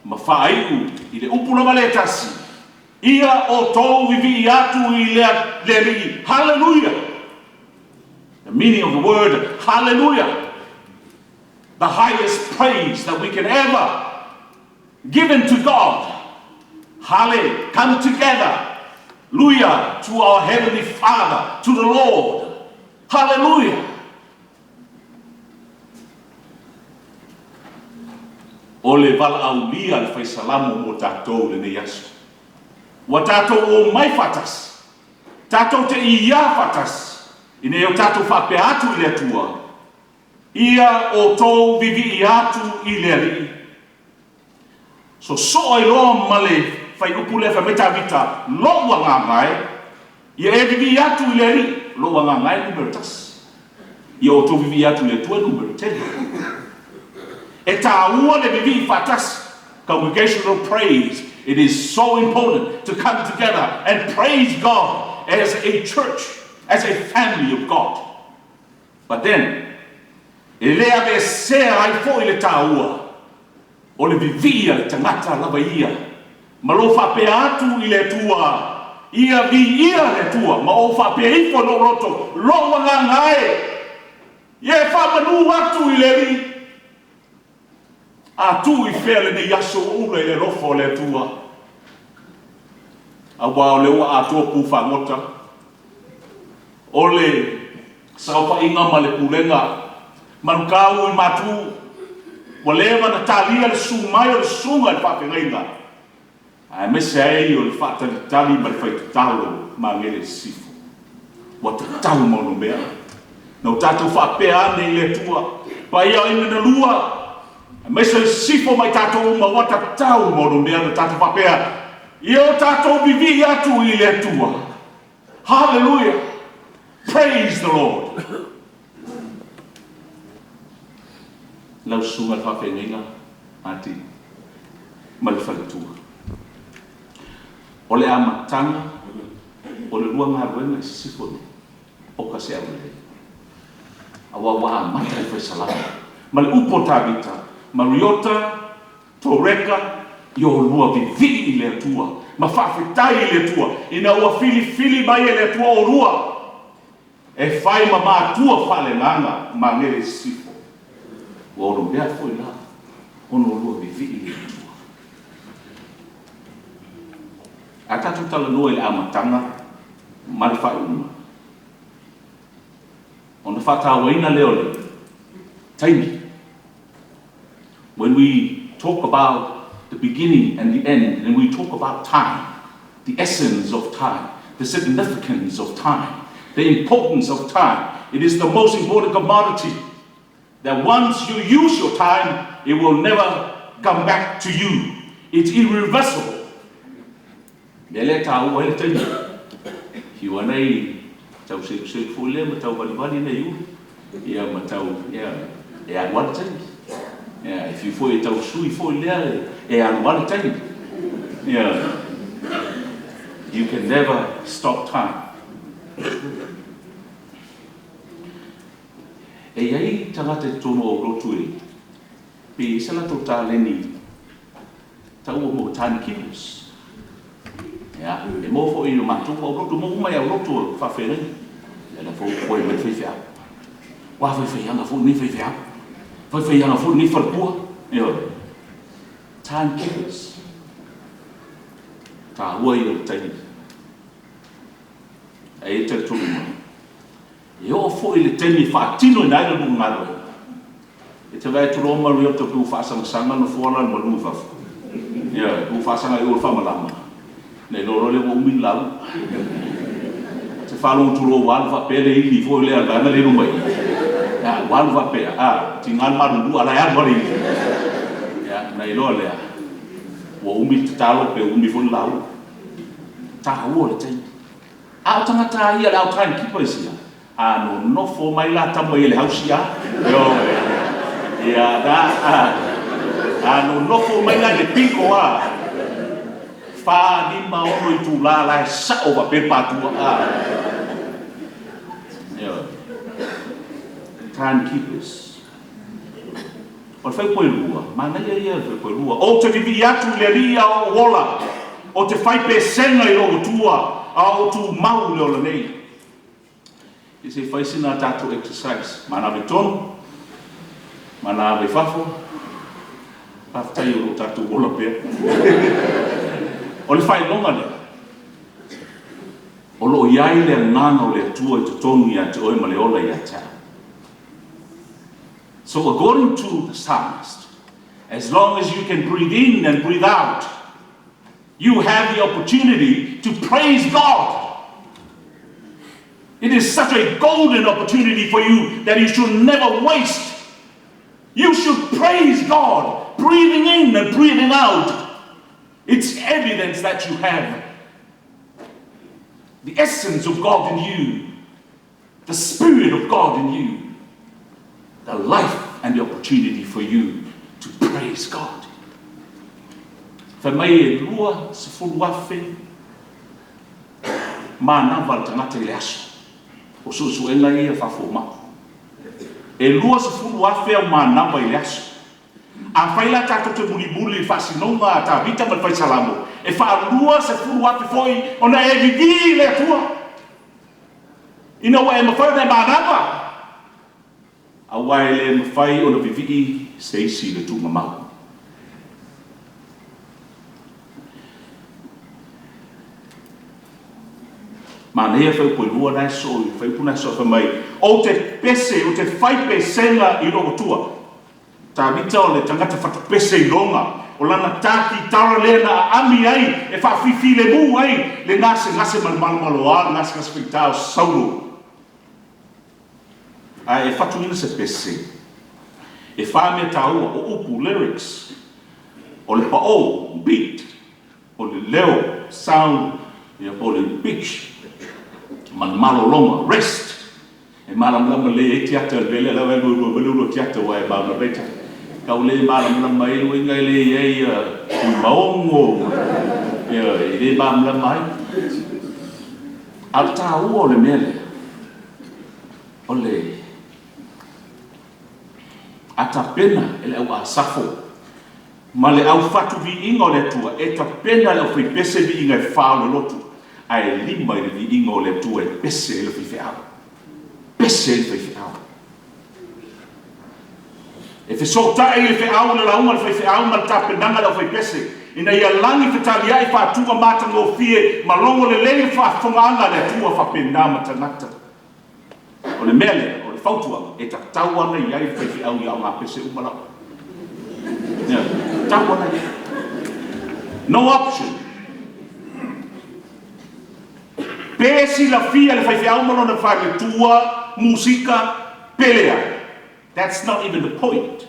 ma whaaiu I le upulama le tasi. Ia o tō vivi atu I le li. Hallelujah. The meaning of the word hallelujah. The highest praise that we can ever give to God. Hallelujah. Come together. Hallelujah to our Heavenly Father, to the Lord. Hallelujah. O le vala au lia le fai salamo mo tātou le nei asu. Wa tātou o mai fatas. Tātou te ia fatas. I nei o tātou whape atu I le atua. Ia o tō vivi I atu I le ali. So ai loa ma le fai upu le wha meta vita loa ngā ngai. Ia e vivi atu I le ali. Loa ngā ngai numero tas. Ia o tō vivi atu le tua numero 10. E tāua le vivi fatas, congregational praise. It is so important to come together and praise God as a church, as a family of God. But then, e lea ve sea ai foi le tāua, o le vivia le tangata lava ia, ma lo whapea atu I le tua, ia vi ia le tua, ma o whapea ifo no roto, lo wanga ngai, ia whamanu atu I le ri, a tu I whea le ne yaso ule le rofo le tua. A wao le ua a tua pu whangota. O le Tapua'iga ma le pulenga. Manukau I Mātua. Wa le mana talia le sumai o le sunga le Feagaiga. A mese ai o le whaatalitali ma le whaitutalo Magele Sisifo. Wa te tau mono mea. Nau tātou whapea ane I le tua. Pa ia ina na lua. Mesa Sisifo mai tātou ma wata tau mono mea na tātou whapea. Ia o tātou vivi atu I le tua. Hallelujah. Praise the Lord. Lau sunga le Feagaiga ati ma le whaletua. O le amatanga o le lua Gāluega I Sisifo o ka se aule. Awa wa amata I whaisalama. Ma le upo tāvita. Mariota, Toreka, I o lua vivi I le atua. Ma whawhetai I le atua. Ina ua fili mai I le atua o rua. E whai ma Mātua whale nganga Magele Sisifo. Wa ono mea foi la. Ono lua vivi I le atua. A tatu tala noa I le amatanga ma le whai uma. Ono whatawaina leo le. Taimi. When we talk about the beginning and the end, and we talk about time, the essence of time, the significance of time, the importance of time, it is the most important commodity that once you use your time, it will never come back to you. It's irreversible. Nele tau ele tei. Hiwa nei tau se fule ma tau vali nei u. Ia ma tau e anuari tei. Yeah, if you foi tau sui foi lea e anuari tei. Yeah. You can never stop time. E ai tangata tono o rotu e. Pe sala to ta leni. Tau mo time keepers. Yeah, e mo fo I no Mātua o rotu mo mai o rotu fa fere. Ela fo foi me fefia. Wa fefia nga fo ni fefia. Foi anga fu ni farpua. Time keepers. Ta ua i o taini. E te tūma. E o fo i le taini whaatino i naira nunga ngaro. E te vai Tuiloma Mariota ku whaasanga no fuala no malu fafu. Ia, ku whaasanga i o whamalama. Nei loro le o umi lau. Te whalong turo walu whapele i li fo i le alana le rumai. Ia, walu whapea. Ti ngal maru ala ya wari. Ia, nei loa lea. Wa umi te talo pe umi fo lau. Ta ua le taini. Au tangata ia le au timekeeper isia. No nofo mai la tamo i le hausia. Yo, ia da. No nofo mai la le piko Fa ni maono i tu la sa o va pe patua. Yo. Timekeepers. O fai koe lua. Mana ia fai koe lua. O te vivi atu le ria o wola. O te fai pe senga i rogo tua. O tu mau le ola nei. I se fai sina tatu exercise. Mana me tono. Mana me fafo. Aftai o tatu ola pea. O le fai longa le. O lo iai le ngana o le atua i te tonu i ate oe ma le ola i ata. So according to the psalmist, as long as you can breathe in and breathe out, you have the opportunity to praise God. It is such a golden opportunity for you that you should never waste. You should praise God, breathing in and breathing out. It's evidence that you have the essence of God in you, the Spirit of God in you, the life and the opportunity for you to praise God. Whamai e lua se fulu afe ma nawa tangata i le aso o susu e ngai e whafoma e lua se fulu afe o ma nawa i le aso a whaila tato te muli whasinonga a ta vita ma whai salamo e wha lua se fulu afe foi o na e vivi le atua ina wa e mawhai nei ma nawa a wai le mawhai o na vivi se isi le tu mamau. Ma nei fai koe lua nai so, fai puna so fa mai. O te pese, o te fai pesenga i rogo tua. Ta vita o le tangata fatu pese i longa. O lana taki tara lea na ami ai, e fa fifi le mu ai, le ngase malo al, ngase fitao sauro. E fatu ina se pese. E fa me taua, o upu lyrics. O le pao, beat. O le leo, sound. O le pitch. Man malo longa, rest. E malam lama le e tiata vele la velu tiata wa e ba beta. Ka le malam lama e winga le e Fuimaono. E le ba lama ai. Alta o le mele. Ole. Ata pena ele au asafo. Ma le au fatu vi inga le tua e ta pena le fai pese vi inga fa le lotu. Ai lima i vi ingo le tu e pese le fi au. Pese le fi au. E fe sota e le fi au le launga le fi au ma tape nanga le fi pese. Ina ia langi fe tali ai fa tuga mata ngo fie ma longo le lei fa fonganga le tua fa pena ma tanata. O le mele, o le fautua e ta tawana i ai fi au ia ma pese umala. Tawana. No option. Pesi la fia le fai fiaumono na fai le tua musika pelea. That's not even the point.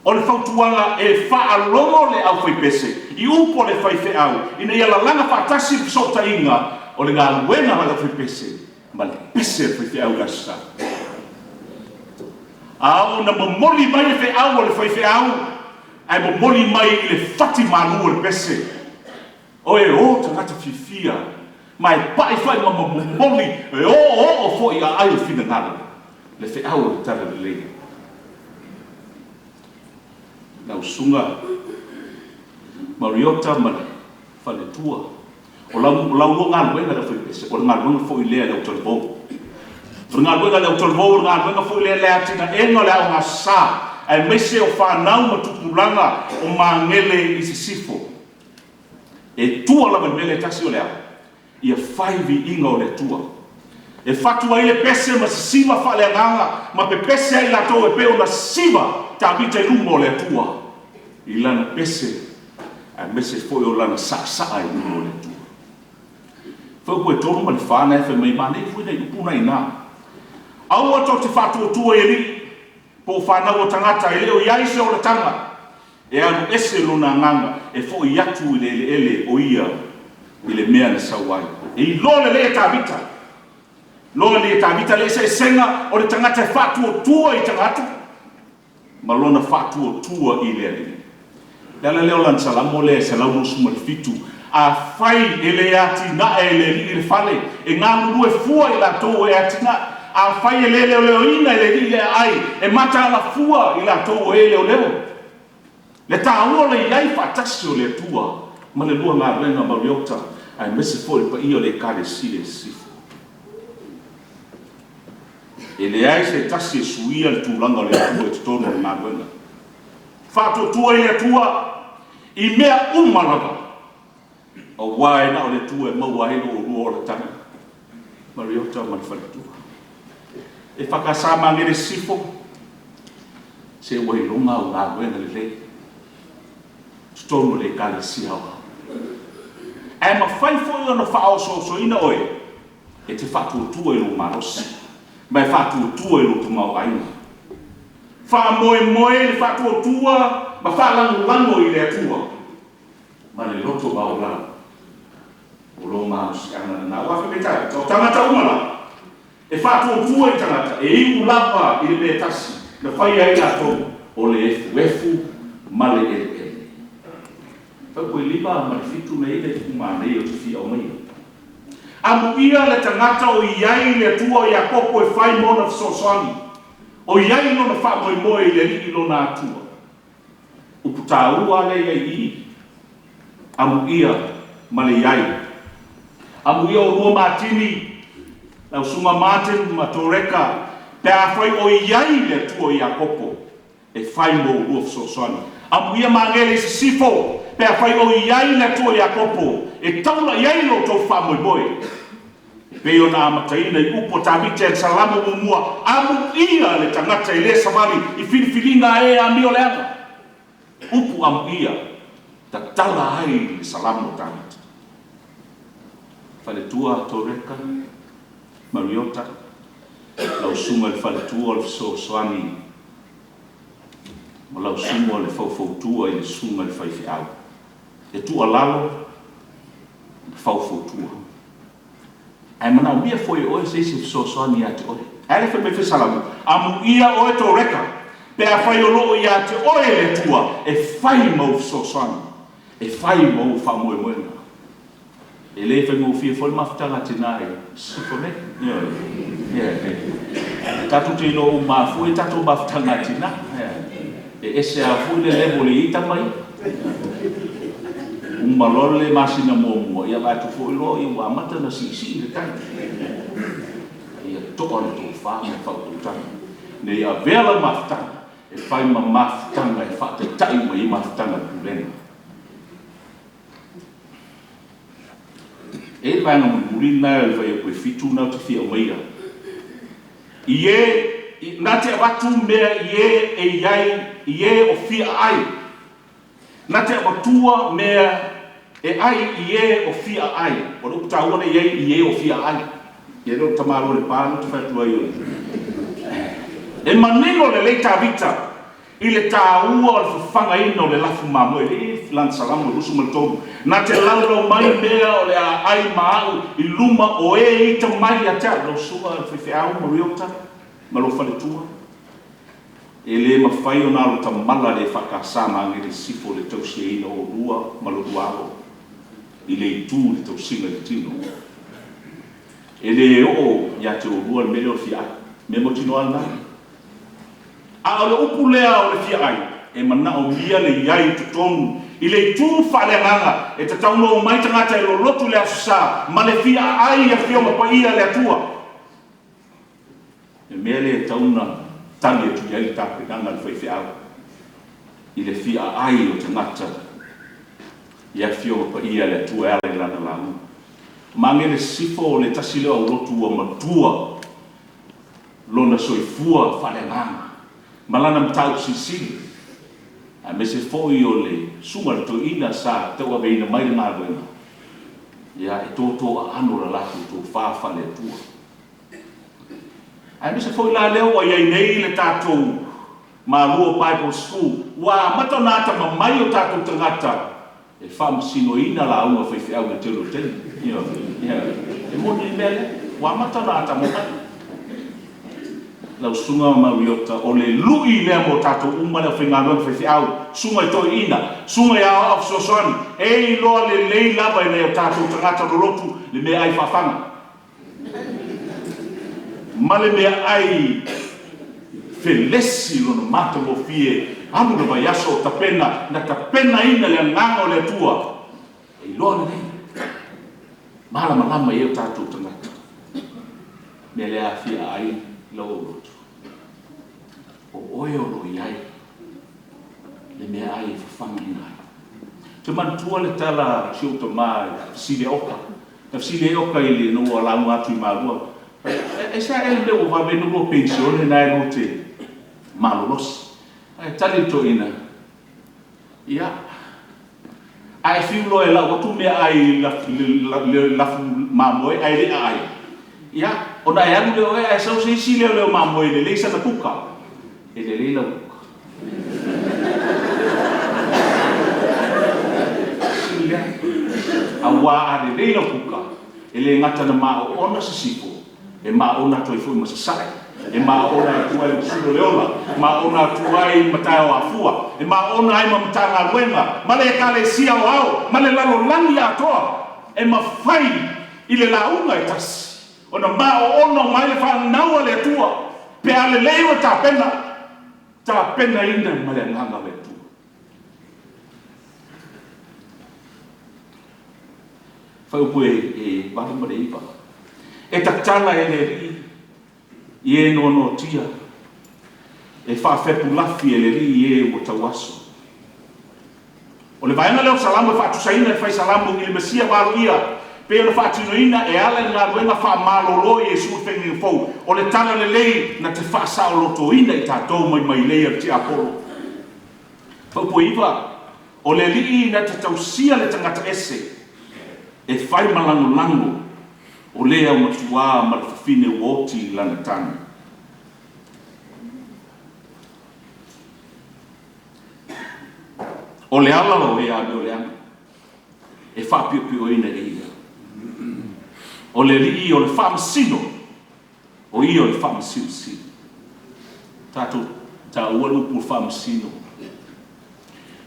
O le fautuanga e whaalongo le au fai pese. I upo le fai fiau. Ina ia la langa whaatasi sota inga o le Gāluega ma le fai pese. Ma le pese le fai fiau gasa. Au na momoli mai le fiau o le fai fiau. Ai momoli mai i le fati manu le pese. O e o tangata fifia. Mai pai fai mama moli e o foi a ai fina nada le fe au tara le na usunga Mariota mana fale tua o lau Gāluega le foi pese o Gāluega foi le le tolvo Gāluega le tolvo Gāluega foi le atina enga le au ngasa ai mese o fa nau matutulanga o mangele i Sisifo e tua lava mele tasi o lea ia faivi inga o le tua e fatua ile pese ma siva fa le nganga ma pe pese ai lato e pe ona siva tabita i lungo le tua ilana pese a mese foi o lana sa ai lungo le tua foi ko tonu ma fa na fe mai mane foi nei puna ina au ato te fatu tua ili po fa na o tangata ile o yai se o le tanga e anu ese luna nganga e fo yatu ele o ia ile mea na sawai e lole le tabita lole le tabita le se senga o le tangata fatu o tua i tangata malona fatu o tua ile dala leo lan salamo le salamu suma fitu a fai ele ati na ele ile fale e ngamu e fua ila to e ati na a fai ele ina ile ai e mata la fua ila to ele leo le taua le iai fatasi o le tua ma le lua Gāluega Mariota ai mese foi pa ia le Ekalesia Sisifo e le ai se tasi e suia le tūlanga o le tua e tono o Gāluega fatotua i le tua i mea umalava o waena o le tua e mauaino o rua o le tanga Mariota ma le faletua e whakasama ngere Sisifo se wailonga o Gāluega le lei tono le Ekalesia wa e ma fai foi ona fao so ina oe e te fatu tu e lo marosi ma fatu tu e lo tomau ai fa moe le fatu tua ma fa lango i le tua ma le loto ba ola o lo mas ana na wa fe beta o tangata umala e fatu tu e tangata e i ulapa i le tasi le fai ai la to o le wefu ma le ko liba ma fitu nei le kuma nei o fi o mai amu ia le tangata o iai le tua ia kopo e fai mona Fealofani o iai no na fa mo le ri lo na tua o putau ale ia amu ia ma le iai amu ia o Rev.Martin na Osiga Martin ma Toreka pe a fai o iai le tua ia kopo e fai mo Fealofani amu ia Magele Sisifo pe a fai o iai le tua ia kopo e taula iai lo tau wha moe pe o nā mataina i upo tabite e salamo mumua amu ia le tangata i le samari i whiriwhiringa e a mio leanga upu amu ia ta tala ai le salamo tabite whale tua Toreka Mariota lausunga le whale tua le Fealofani ma lausunga le fautua i le sunga le whaiwhiau e tua lalo fautua ai mana mia foi o se Fealofani ate ore ale fe me fe salamu amu ia o Toreka pe a fai o lo ia te ore le tua e fai mo Fealofani e fai mo fa mo mo e le fe mo fi fo maftanga tinai sifone tatu te no ma fu e tatu maftanga tina e ese a fu le level ita mai malole masina mo ia va tu fo lo i wa mata na si le tan ia to on to fa me fa tu tan ne ia vela mafta e fai ma mafta e fa te tai mai mafta na pulena e va no mulina e vai ko fitu na te fia mai ie na te watu me ie e ie o fia ai na te atua mea e ai ie o fia ai o lo ta ona ie o fia ai e lo tamaro le pano te fatu ai e manino le leita vita i le taua o le fanga ino le lafu mamo e lan salamo lusu maltobu na te lalo mai mea o le ai maau i luma o e ita mai ata lo sua le Fealofani Mariota ma lo fale tua e le mawhai o nāro ta mala le whakasama ngere Sisifo le tausia o rua maloduaro i le itu le tausinga le tino e le o ia te o rua le mele o fia me mo tino ana a o le upu lea o le fia ai e mana o mia le iai tutonu i le itu whalenanga e te tauno o mai tangata e lo lotu le asusa ma le fia ai a fia ma ia le atua e mele e tauna tani tu ia ta pe nanga le fai i le fia ai o te ngata ia fio pa ia le tua ala i lana lau. Mange le sifo o le tasi leo au lotu o matua, lona soifua whale nganga, malana mtau sisili. A me se foi o le sunga le toina sa te ua veina mai le Gāluega. Ia e tōtō a ano la latu tō whāwha le tua. A me se foi la leo a iai nei le tātou Mātua Bible School. Wa matonata mamai o tātou tangata. E whamasino ina la unga whaiwhiau le telo teni. E moni mele, wa matonata mamai. Lau sunga Mariota o le lui lea mo tātou umana whingaruan whaiwhiau. Sunga i toi ina, sunga i ao of Sosoni. E loa le lei lava i leo tātou tangata rorotu le mea ai whawhanga. Ma le mea ai felesi lona mata mo fie. Anu na vai aso tapena, na tapena ina le nganga o le tua. E loa le lei. Mala malama i eo tātou tangata. Me lea fia ai. Lau rotu. O oe o lo iai. Le mea ai whawhanga ina. Te mantua le tala siota mai, sile oka. Na sile oka i le noa lamu atu i Mātua. E sa e leo wa venu lo pensione na e no te malolos. E tali to ina. Ia. Ai fiulo e la watu mea ai lafu mamoe ai le ai. Ia, ona e anu leo e sau se isi leo mamoe le leisa na puka. E le leila puka. Silia. A wā a le leila puka. E le ngata na maa ona Sisifo. E maa ona toi fui masasai. E maa ona tuai usulo leola. Maa ona tuai matai o afua. E maa ona ai mamata Gāluega. Ma le Ekalesia o au. Ma le lalo langi atoa. E ma fai i le launga e tasi. Ona ma o ono mai le whanau le tua. Pe ale leo ta pena ina ma le nganga le tua. Whaupu e warima le iwa. E taktala e le ri. I e no tia. E whawhepu lafi e le ri i e o tawaso. O le vaenga leo salamu e whatusaina e whai salamu i le Mesia waru ia. Pe ona whaatinoina e ala i Gāluega whaamalolo i e suwhengi fau. O le tala le lei na te whaasao loto ina i tātou mai leia te apolo. Whaupo iwa, o le lii na te tausia le tangata ese. E whai malango o lea o matua ma le whawhine woti lana tani. O le ala o lea me o le ana. E whapio ina e ia. O le rii o le whamasino. O i o le whamasino sino. Tātou tā ualupu o whamasino.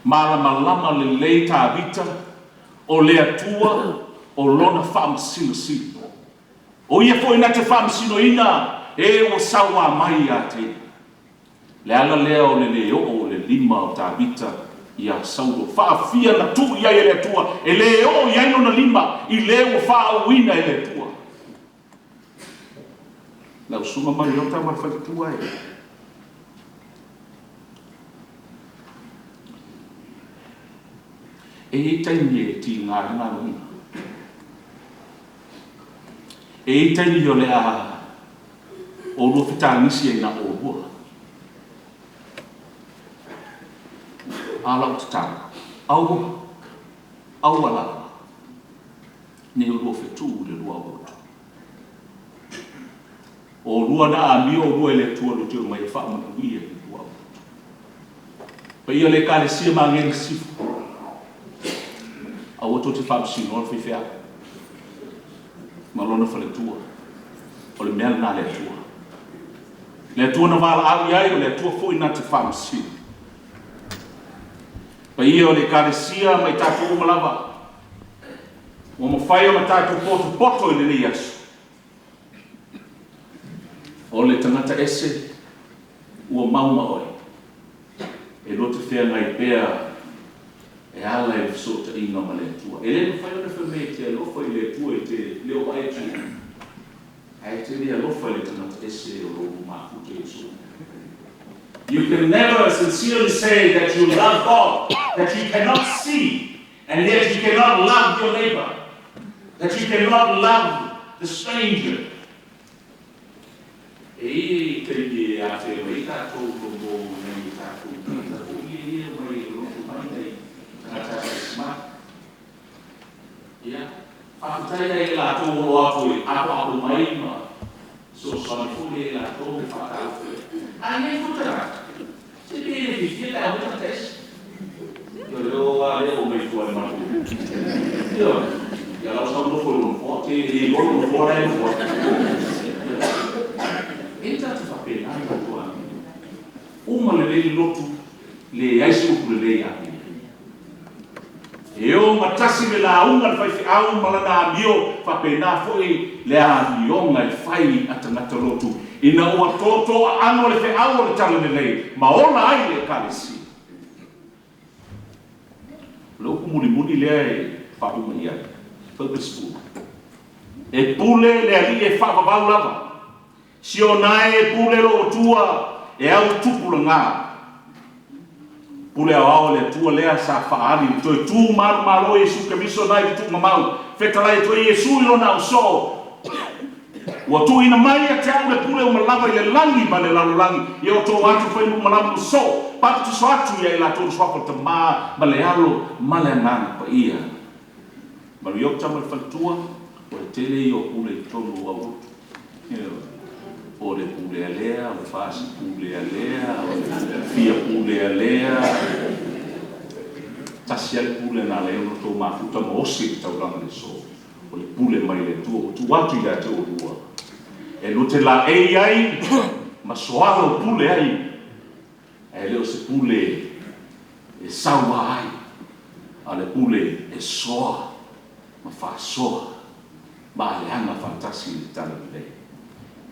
Malama le lei tā vita. O le atua o lona whamasino sino. O ia fo ina te whamasino ina. E o sawa mai a te. Le ala lea o le leo o le lima o tā vita. Ia saudo. Whaafia na tu ia e le atua. E leo ia ino na lima. I leo o whaawina e le atua. Lau sunga Mariota ma whakatua e. E taimi e ti ngāringa runga. E taimi o le a o lo whitangisi e na o rua. A lau tatanga. Au ala. Ne o lo whetu le rua o roto. O rua na a mi o rua le tua lo teo mai wha manu ia ki rua. Pa ia le Ekalesia Magele Sisifo. A oto te whamsino o whiwhea. Malona wha le tua. O le mea na le tua. Le tua na wala au iai o le tua fo ina te whamsino. Pa ia o le Ekalesia mai tātou umalawa. O mo whai o ma tātou poto i le ni asu. O le tangata ese ua mauma oi. E lote whea ngai pēr e ala e sota ina ma le tua. E le whai ona whamei te alofa i le tua i te leo aetu. Ai te le alofa i le tangata ese o rogu mākuta i so. You can never sincerely say that you love God, that you cannot see, And yet you cannot love your neighbor. That you cannot love the stranger. E te ye a te mei tātou komo nei tātou tātou ye mai roto mai nei kata smart. Ia, whakatai ai lātou o atu e apa mai ma so sanifune e lātou e whakau. A nei kutara, se pere whiwhia tā weta tes. Ia reo a reo mai tua e matu. Ia lau sa no fo no te e lolo no fo ai no. Entra te whapena ai katoa. Uma le lei lotu le aisu ku le lei api. E o matasi me la unga le whaifi au malana amio whapena foi le avionga i whai atangata lotu. Ina ua toto ano le whi au le tala le lei. Ma ona ai le Ekalesia. Leo ku muli lea e whapuma ia. Purposeful. E pule le ali e whapavau lava. Si o nae pule lo tua e au tupu ngā. Pule au le tua lea sa whaari. Toi tū maru Yesu ke miso nai tu mamau. Whetalai toi Yesu ilo na uso. Ua tu ina mai a te au le pule o malava i le langi ma le lalulangi. I o tō atu whai mu malamu uso. Patu tu so atu ia i la tōru swako te ma le alo ma le ngana pa ia. Ma le iok tamu le whalitua o le tele i o pule i tonu au utu. O le pule alea, o le fasi pule alea, o le fia pule alea. Tasi ale pule na leo no tō mafuta mo osi ki tauranga le so. O le pule mai le tua, o tu watu i te o rua. E lo te la ei ai, ma soala o pule ai. E leo se pule e saua ai. A le pule e soa, ma fa soa. Ma le anga fantasi le tala lei.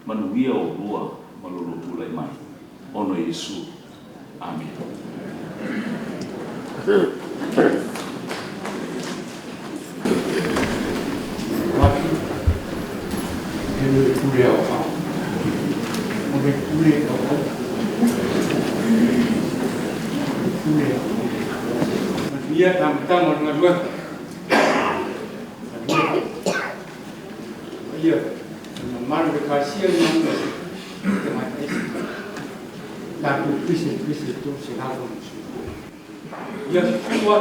Manuia o rua malolo tulai mai. Ono Yesu. Amen. Maki, ele pule ao pau. Ele pule ao pau. Pule ao pau. Manuia tam orang dua. Iya. Maru de Kasia não tem mais isso. Tá com isso tudo se lava no chão. E a sua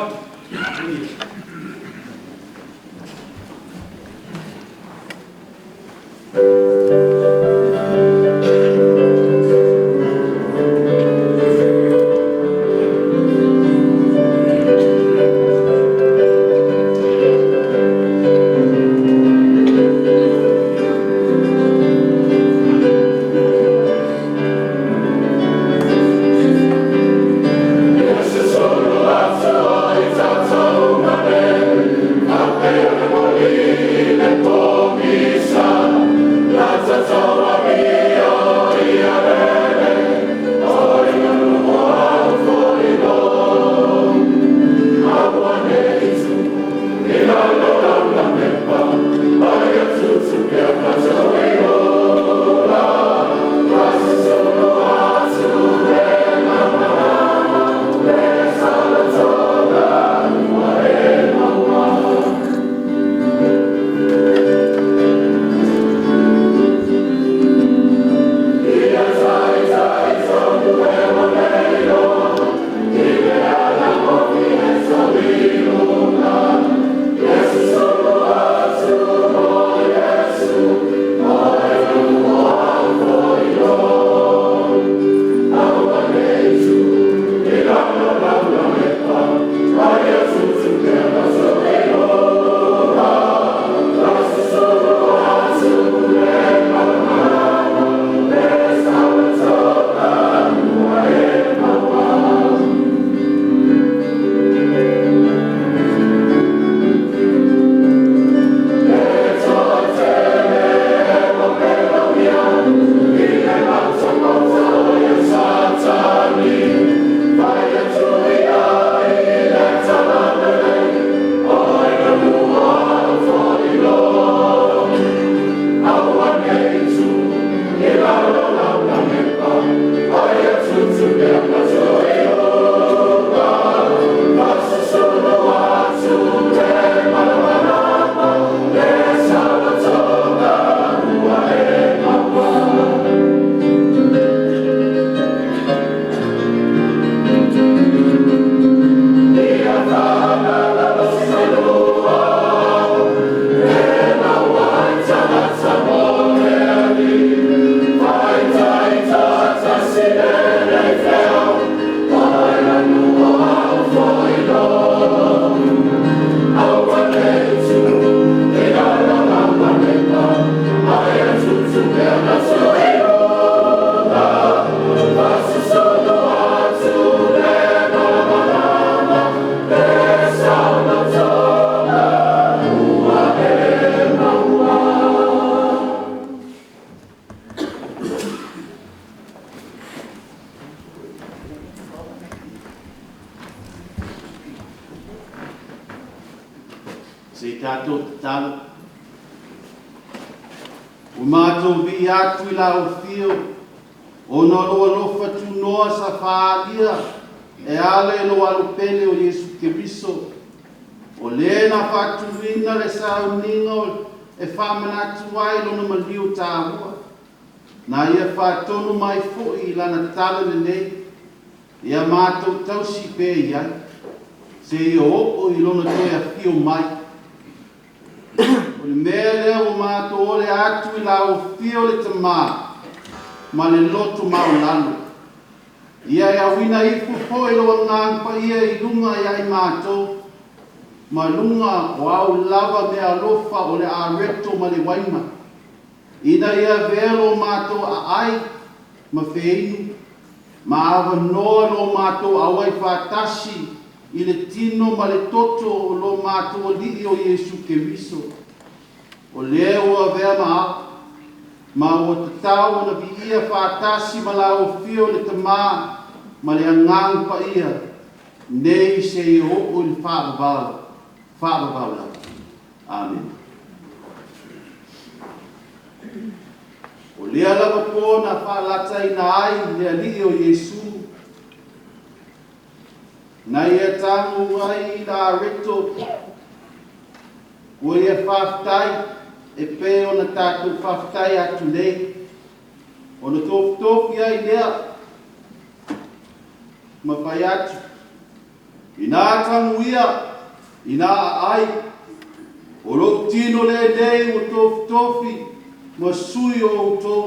Solo, Se tātou te tala. O mātou vi atu I Laulaufono, o no loa lofa tu noa sa whaalia, e ale lo alupele o Yesu Keriso. O le na whatuina le sauninga e whamanatu ai lona maliu tāhua. Na ia whatonu mai fui lana tala le nei, ia mātou tausi pe iai. Se I o I lona toi a fio mai. O le mea lea o mātou o le atu I Laulaufono le tamā, ma le loto maulano. Ia ia wina I fufo I loa ngāngpa ia I lunga ia I mātou, ma lunga o au lava mea lofa o le areto ma le waima. Ina ia velo mātou a ai, ma feinu, ma awa noa lo mātou a wai whātasi I le tino ma le toto o lo mātou o li o Yesu Keriso. O lea ua vea ma o te tau na vi ia whātasi ma Laulaufono le tamā, ma le angang pa ia, nei se I o le whaabau. Whaabau. Amen. O lea lava pōna whaalata I na ai lea li o Yesu. Na ia tangu ai I la reto, o ia whaftai, e pe o na tātou whaftai atu nei. O na tofi ai lea, ma whai atu. I nā tangu ia, I nā ai, o rau tino le nei o tofi, ma sui o tō.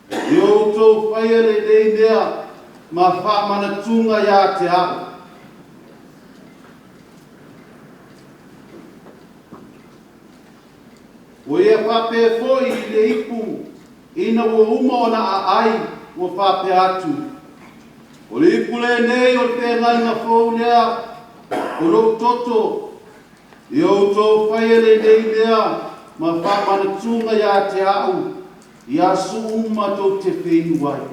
I o tō whaia le nei mea, ma whamanatunga ia te au. O ia whape foi I le ipu, ina o uma o na ai o whape atu. O le ipu le nei o le whengainga fōu lea, o rau toto, I o tō whaia le nei mea, ma whamanatunga ia te au, I asu uma tō te whenu ai.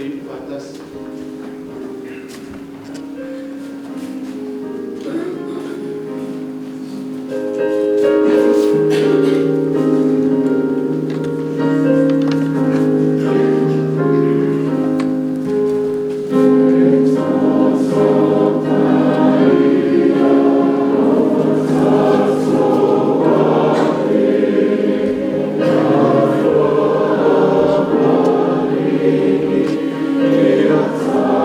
i patasi. Teutupe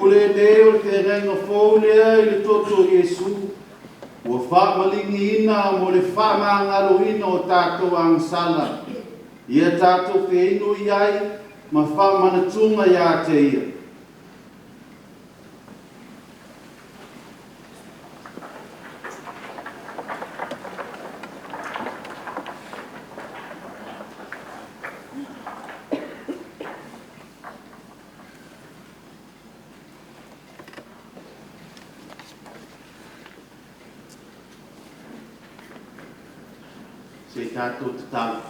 pule leo te renga fōlea i le toto Iesu. Ua whaamalingi ina mo le whaamangaloina o tātou angsala. Ia tātou whino iai ma whaamanatunga ia te ia. Se tātou te tau.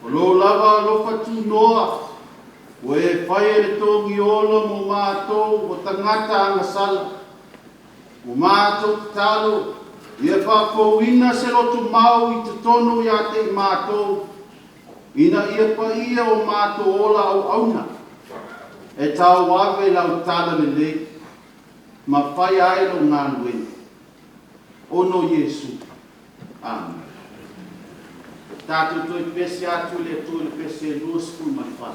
O lo lava lofa tu noa, o e whae le tōngi ola mo mātou o tangata angasala. O mātou te talo, ia whakouina se lotu mau i te tono ia te i mātou. Ina ia pa ia o mātou ola au auna. E tau wawe lau tala le le, ma whae aero ngā nuena. Ono Iesu. Amen. Tātou toi pese atu le toi le pese luas Fuimaono.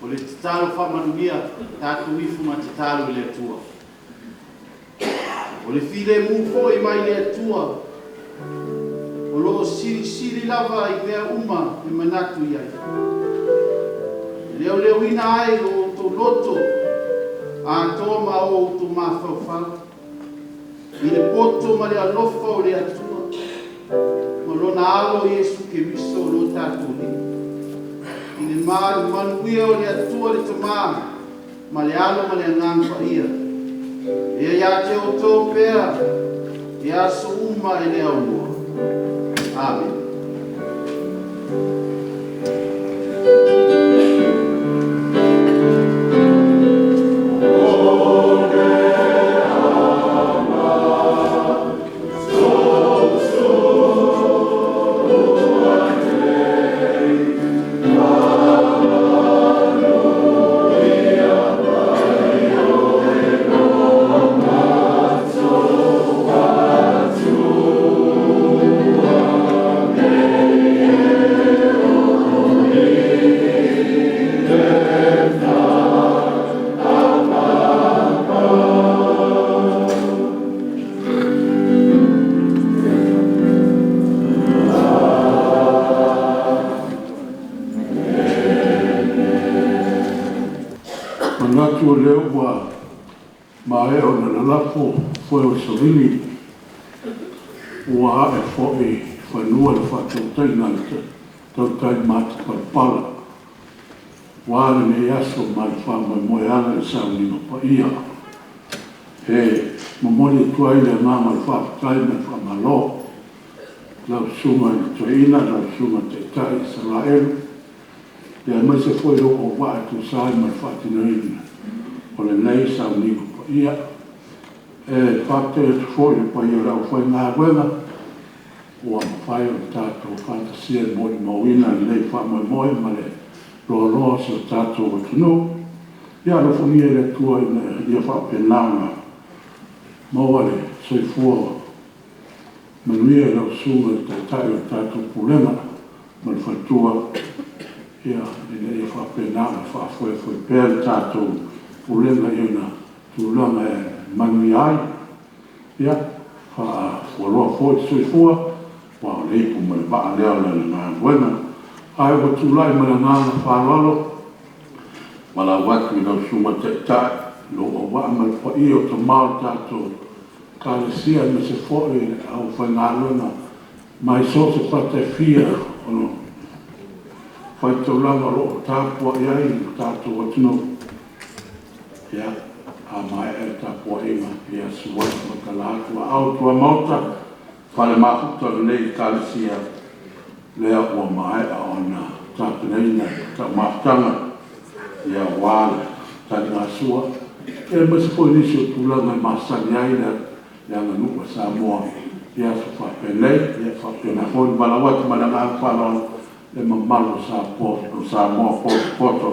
o le tatalo whamanuia tātou ifu ma tatalo i le atua. O le while mufo i mai le atua, o loo siri lava i mea uma e manatu iai. Leo ina ai o to loto a toa ma o to mawhawhau. I le poto ma le alofa o le atua, ma lona alo Iesu ke miso o lo tātou ni. I le manuia o le atua le tamā, ma le alo ma le angangwa ia. Ia te o tō pēr, ia so uma e le aunua. Amen. Mauinatu leo wa mae o na lafo foi o solini wa e foi whanua le whatautai na tautai mata parpala wa ne yaso mai whama moe ana e saunino pa ia he mamoni tuai le mama le whaptai me whamalo lau suma i tuaina lau suma te tai Israel le mai se foi o wa tu sai mai whatinoina o le nei saunino pa ia e whate foi pa ia rau foi ngā wena ua mawhai o tātou fantasia moi mauina nei whamoe ma le roa so tātou o tunu ia Laulaufono le tua ia whapenanga maua le soifua manuia lau sunga tai o tātou pulema ma le whatua ia ia whapenanga whafoe foi pēr tātou pulema ia na Tuiloma e manuia ai ia wharoa foi soifua wa le pu ma ba le ala na buena ai wa tu lai ma na whalalo ma la watu i lau suma te ta lo o wa ma pa i o to mau tātou Ekalesia me se foi au whaingalona mai so se Petivia ono whai tau langa lo Tapua'iga tātou atino ia a mai e Tapua'iga ia suwai ma kalatu au tua mauta Fale mafuta nei Ekalesia lea ua mai a ona tāpeneina ta mafutanga ia wale tani ngā sua e masi poi nisi o tūlanga masani ai lea ngā nuka Samoa ia su whapenei ia whapena hoi malawati mana ngā whalalo le mamalo Samoa poto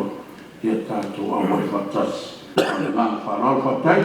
ia tātou awai whatasi le ngā whalalo whatai